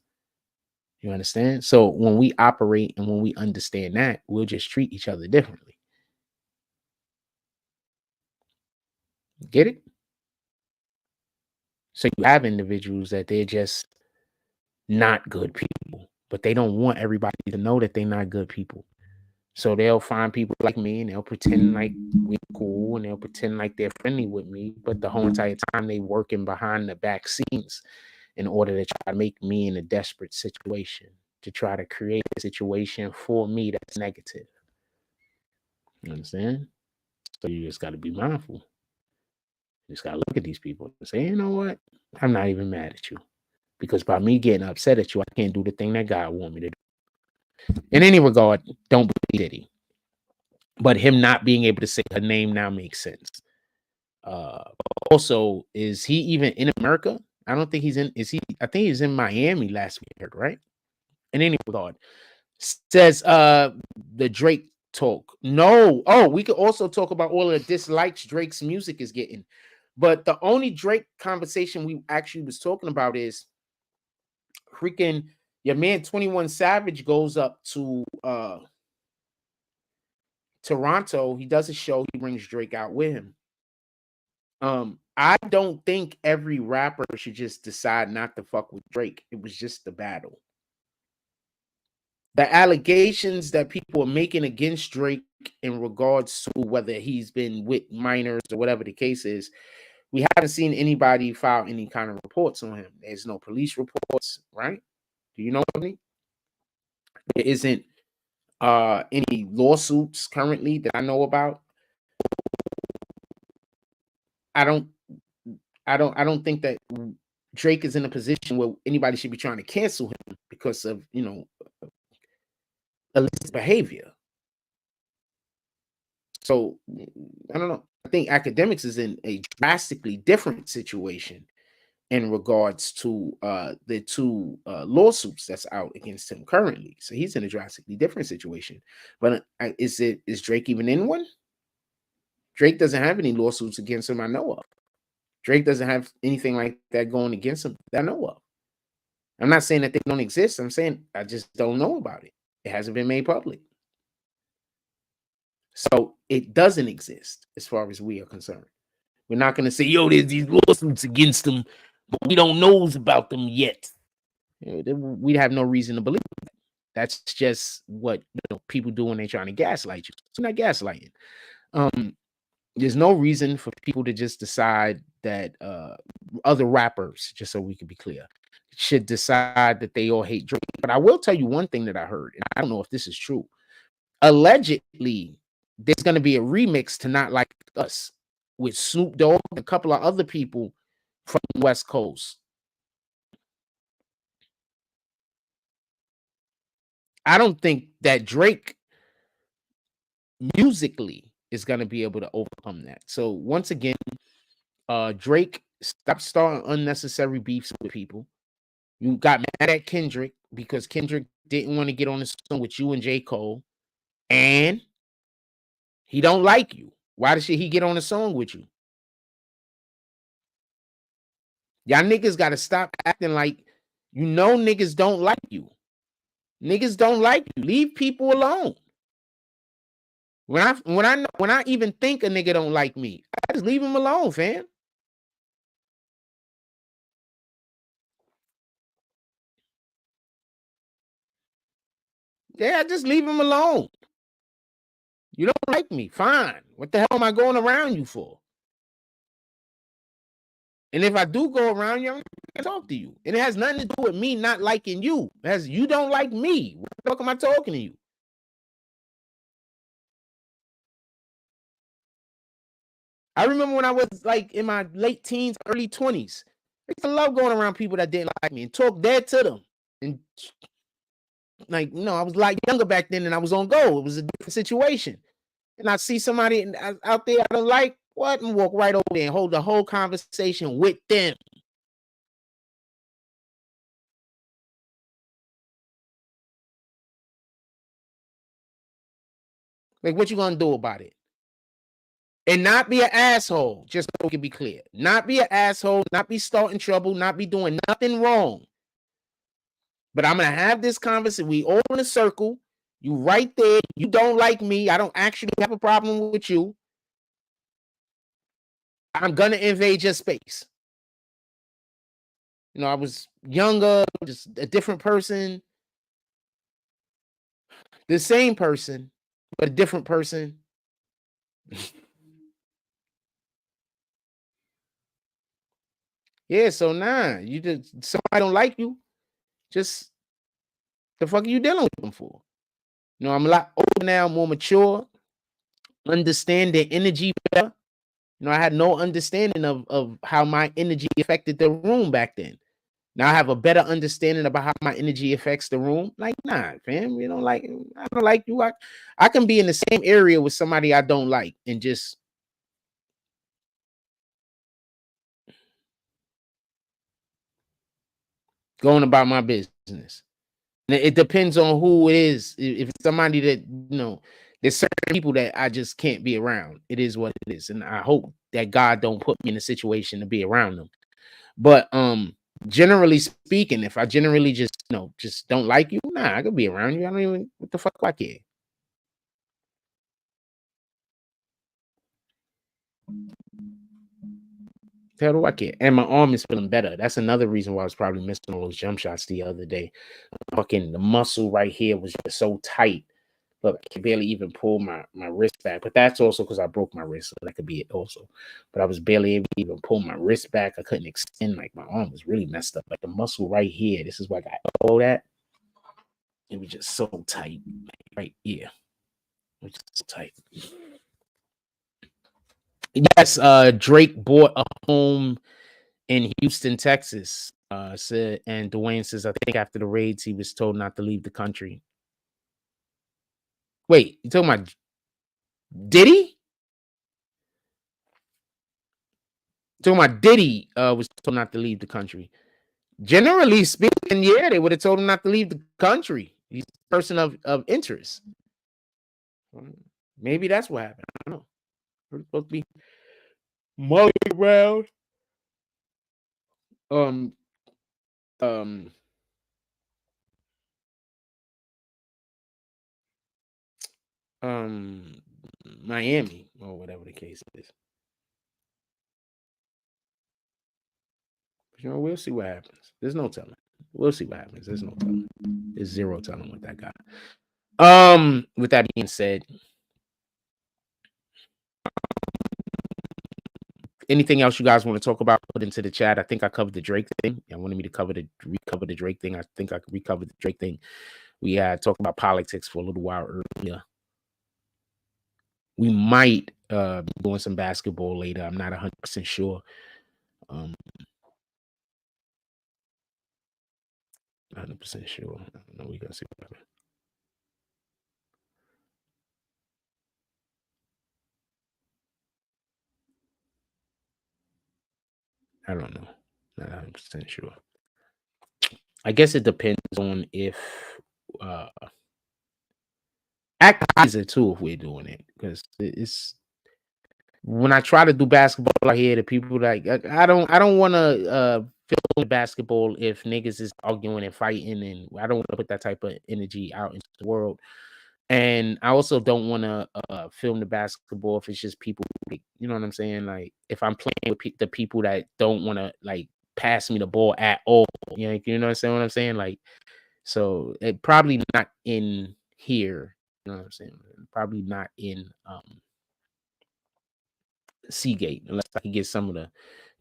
You understand? So when we operate and when we understand that, we'll just treat each other differently. Get it? So you have individuals that they're just not good people, but they don't want everybody to know that they're not good people. So they'll find people like me and they'll pretend like we're cool and they'll pretend like they're friendly with me. But the whole entire time they working behind the back scenes in order to try to make me in a desperate situation, to try to create a situation for me that's negative. You understand? So you just got to be mindful. You just got to look at these people and say, you know what? I'm not even mad at you. Because by me getting upset at you, I can't do the thing that God wants me to do. In any regard, don't believe Diddy. But him not being able to say her name now makes sense. Also, is he even in America? I don't think he's in. Is he? I think he's in Miami last week, right? In any regard, says the Drake talk. No. Oh, we could also talk about all of the dislikes Drake's music is getting. But the only Drake conversation we actually was talking about is freaking your man 21 Savage goes up to Toronto. He does a show. He brings Drake out with him. I don't think every rapper should just decide not to fuck with Drake. It was just the battle. the allegations that people are making against Drake in regards to whether he's been with minors or whatever the case is, we haven't seen anybody file any kind of reports on him. There's no police reports, right? Do you know what I mean? There isn't any lawsuits currently that I know about. I don't think that Drake is in a position where anybody should be trying to cancel him because of, illicit behavior. So I don't know. I think academics is in a drastically different situation in regards to the two lawsuits that's out against him currently. So he's in a drastically different situation. But is Drake even in one? Drake doesn't have any lawsuits against him I know of. Drake doesn't have anything like that going against him that I know of. I'm not saying that they don't exist. I'm saying I just don't know about it. It hasn't been made public. So it doesn't exist as far as we are concerned. We're not going to say, yo, there's these lawsuits against them, but we don't know about them yet. We have no reason to believe that. That's just what people do when they're trying to gaslight you. It's not gaslighting. There's no reason for people to just decide that other rappers, just so we can be clear, should decide that they all hate Drake. But I will tell you one thing that I heard, and I don't know if this is true. Allegedly, there's going to be a remix to Not Like Us with Snoop Dogg and a couple of other people from the West Coast. I don't think that Drake musically is going to be able to overcome that. So once again, Drake, stop starting unnecessary beefs with people. You got mad at Kendrick because Kendrick didn't want to get on the song with you and J. Cole, and he don't like you. Why should he get on a song with you? Y'all niggas got to stop acting like niggas don't like you. Niggas don't like you. Leave people alone. When I even think a nigga don't like me, I just leave him alone, fam. Yeah, just leave him alone. You don't like me, fine. What the hell am I going around you for? And if I do go around you, I'm gonna talk to you. And it has nothing to do with me not liking you. As you don't like me. What the fuck am I talking to you? I remember when I was like in my late teens, early 20s. I used to love going around people that didn't like me and talk dead to them. And I was a lot younger back then and I was on go. It was a different situation. And I see somebody out there I don't like, what? And walk right over there and hold the whole conversation with them. Like, what you gonna do about it? And not be an asshole, just so we can be clear. Not be an asshole, not be starting trouble, not be doing nothing wrong. But I'm gonna have this conversation. We all in a circle. You right there. You don't like me. I don't actually have a problem with you. I'm gonna invade your space. I was younger, just a different person. The same person, but a different person. Yeah, so you just somebody don't like you. Just the fuck are you dealing with them for? I'm a lot older now, more mature, understand their energy better. I had no understanding of how my energy affected the room back then. Now I have a better understanding about how my energy affects the room. Like, nah, fam, I don't like you. I can be in the same area with somebody I don't like and just going about my business. It depends on who it is. If it's somebody that, there's certain people that I just can't be around. It is what it is. And I hope that God don't put me in a situation to be around them. But generally speaking, if I generally just just don't like you, nah, I could be around you. I don't even what the fuck do I care. Hell do I care? And my arm is feeling better. That's another reason why I was probably missing all those jump shots the other day. Fucking the muscle right here was just so tight. Look, I can barely even pull my wrist back. But that's also because I broke my wrist, so that could be it also. But I was barely able to even pull my wrist back. I couldn't extend. Like, my arm was really messed up. Like, the muscle right here, this is why I got all that. It was just so tight. Like, right here. It was just so tight. Yes, Drake bought a home in Houston, Texas. Said, and Dwayne says, I think after the raids, he was told not to leave the country. Wait, you talking about Diddy? Talking about Diddy was told not to leave the country. Generally speaking, yeah, they would have told him not to leave the country. He's a person of interest. Maybe that's what happened. I don't know. We're supposed to be mulling around. Miami or whatever the case is. You know, we'll see what happens. There's no telling. We'll see what happens. There's no telling. There's zero telling with that guy. With that being said, anything else you guys want to talk about, put into the chat. I think I covered the Drake thing. I wanted me to recover the Drake thing. I think I recovered the Drake thing. We had talked about politics for a little while earlier. We might be doing some basketball later. I'm not 100% sure. 100% sure. I don't know. We're gonna see what happens. I don't know. Not 100% sure. I guess it depends on if act is it too if we're doing it, because it's when I try to do basketball out here, the people like I don't want to film basketball if niggas is arguing and fighting, and I don't want to put that type of energy out into the world. And I also don't want to film the basketball if it's just people, like, you know what I'm saying? Like, if I'm playing with the people that don't want to like pass me the ball at all, you know what I'm saying? Like, so it probably not in here, you know what I'm saying? Probably not in Seagate, unless I can get some of the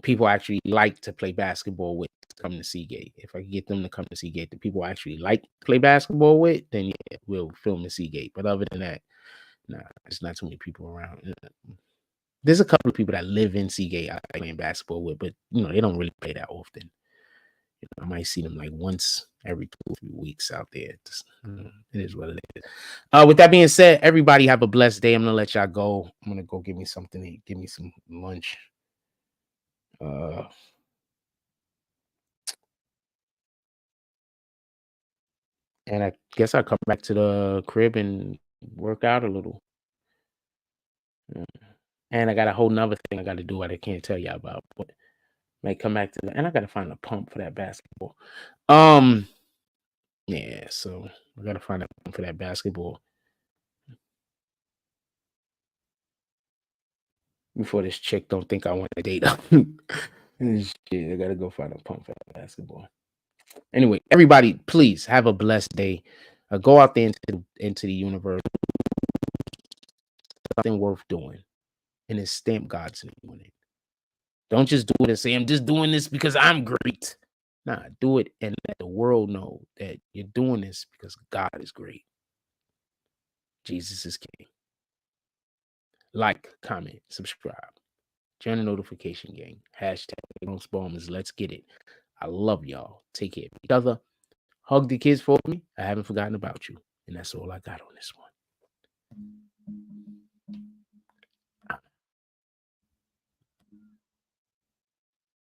people I actually like to play basketball with to come to Seagate. If I can get them to come to Seagate, the people I actually like to play basketball with, then yeah, we'll film in Seagate. But other than that, nah, there's not too many people around. There's a couple of people that live in Seagate I like playing basketball with, but you know, they don't really play that often. You know, I might see them like once every 2 or 3 weeks out there. It is what it is. With that being said, everybody have a blessed day. I'm gonna let y'all go. I'm gonna go give me something to eat, give me some lunch. And I guess I'll come back to the crib and work out a little. Yeah. And I got a whole nother thing I got to do that I can't tell y'all about, but might come back to that. And I got to find a pump for that basketball. Yeah, so I got to find a pump for that basketball before this chick don't think I want to date her. Shit, I got to go find a pump for that basketball. Anyway, everybody, please have a blessed day. Go out there into the universe. Something worth doing. And it's stamp God's name on it. Don't just do it and say, I'm just doing this because I'm great. Nah, do it and let the world know that you're doing this because God is great. Jesus is king. Like, comment, subscribe. Join the notification gang. #most bombers. Let's get it. I love y'all. Take care of each other. Hug the kids for me. I haven't forgotten about you. And that's all I got on this one.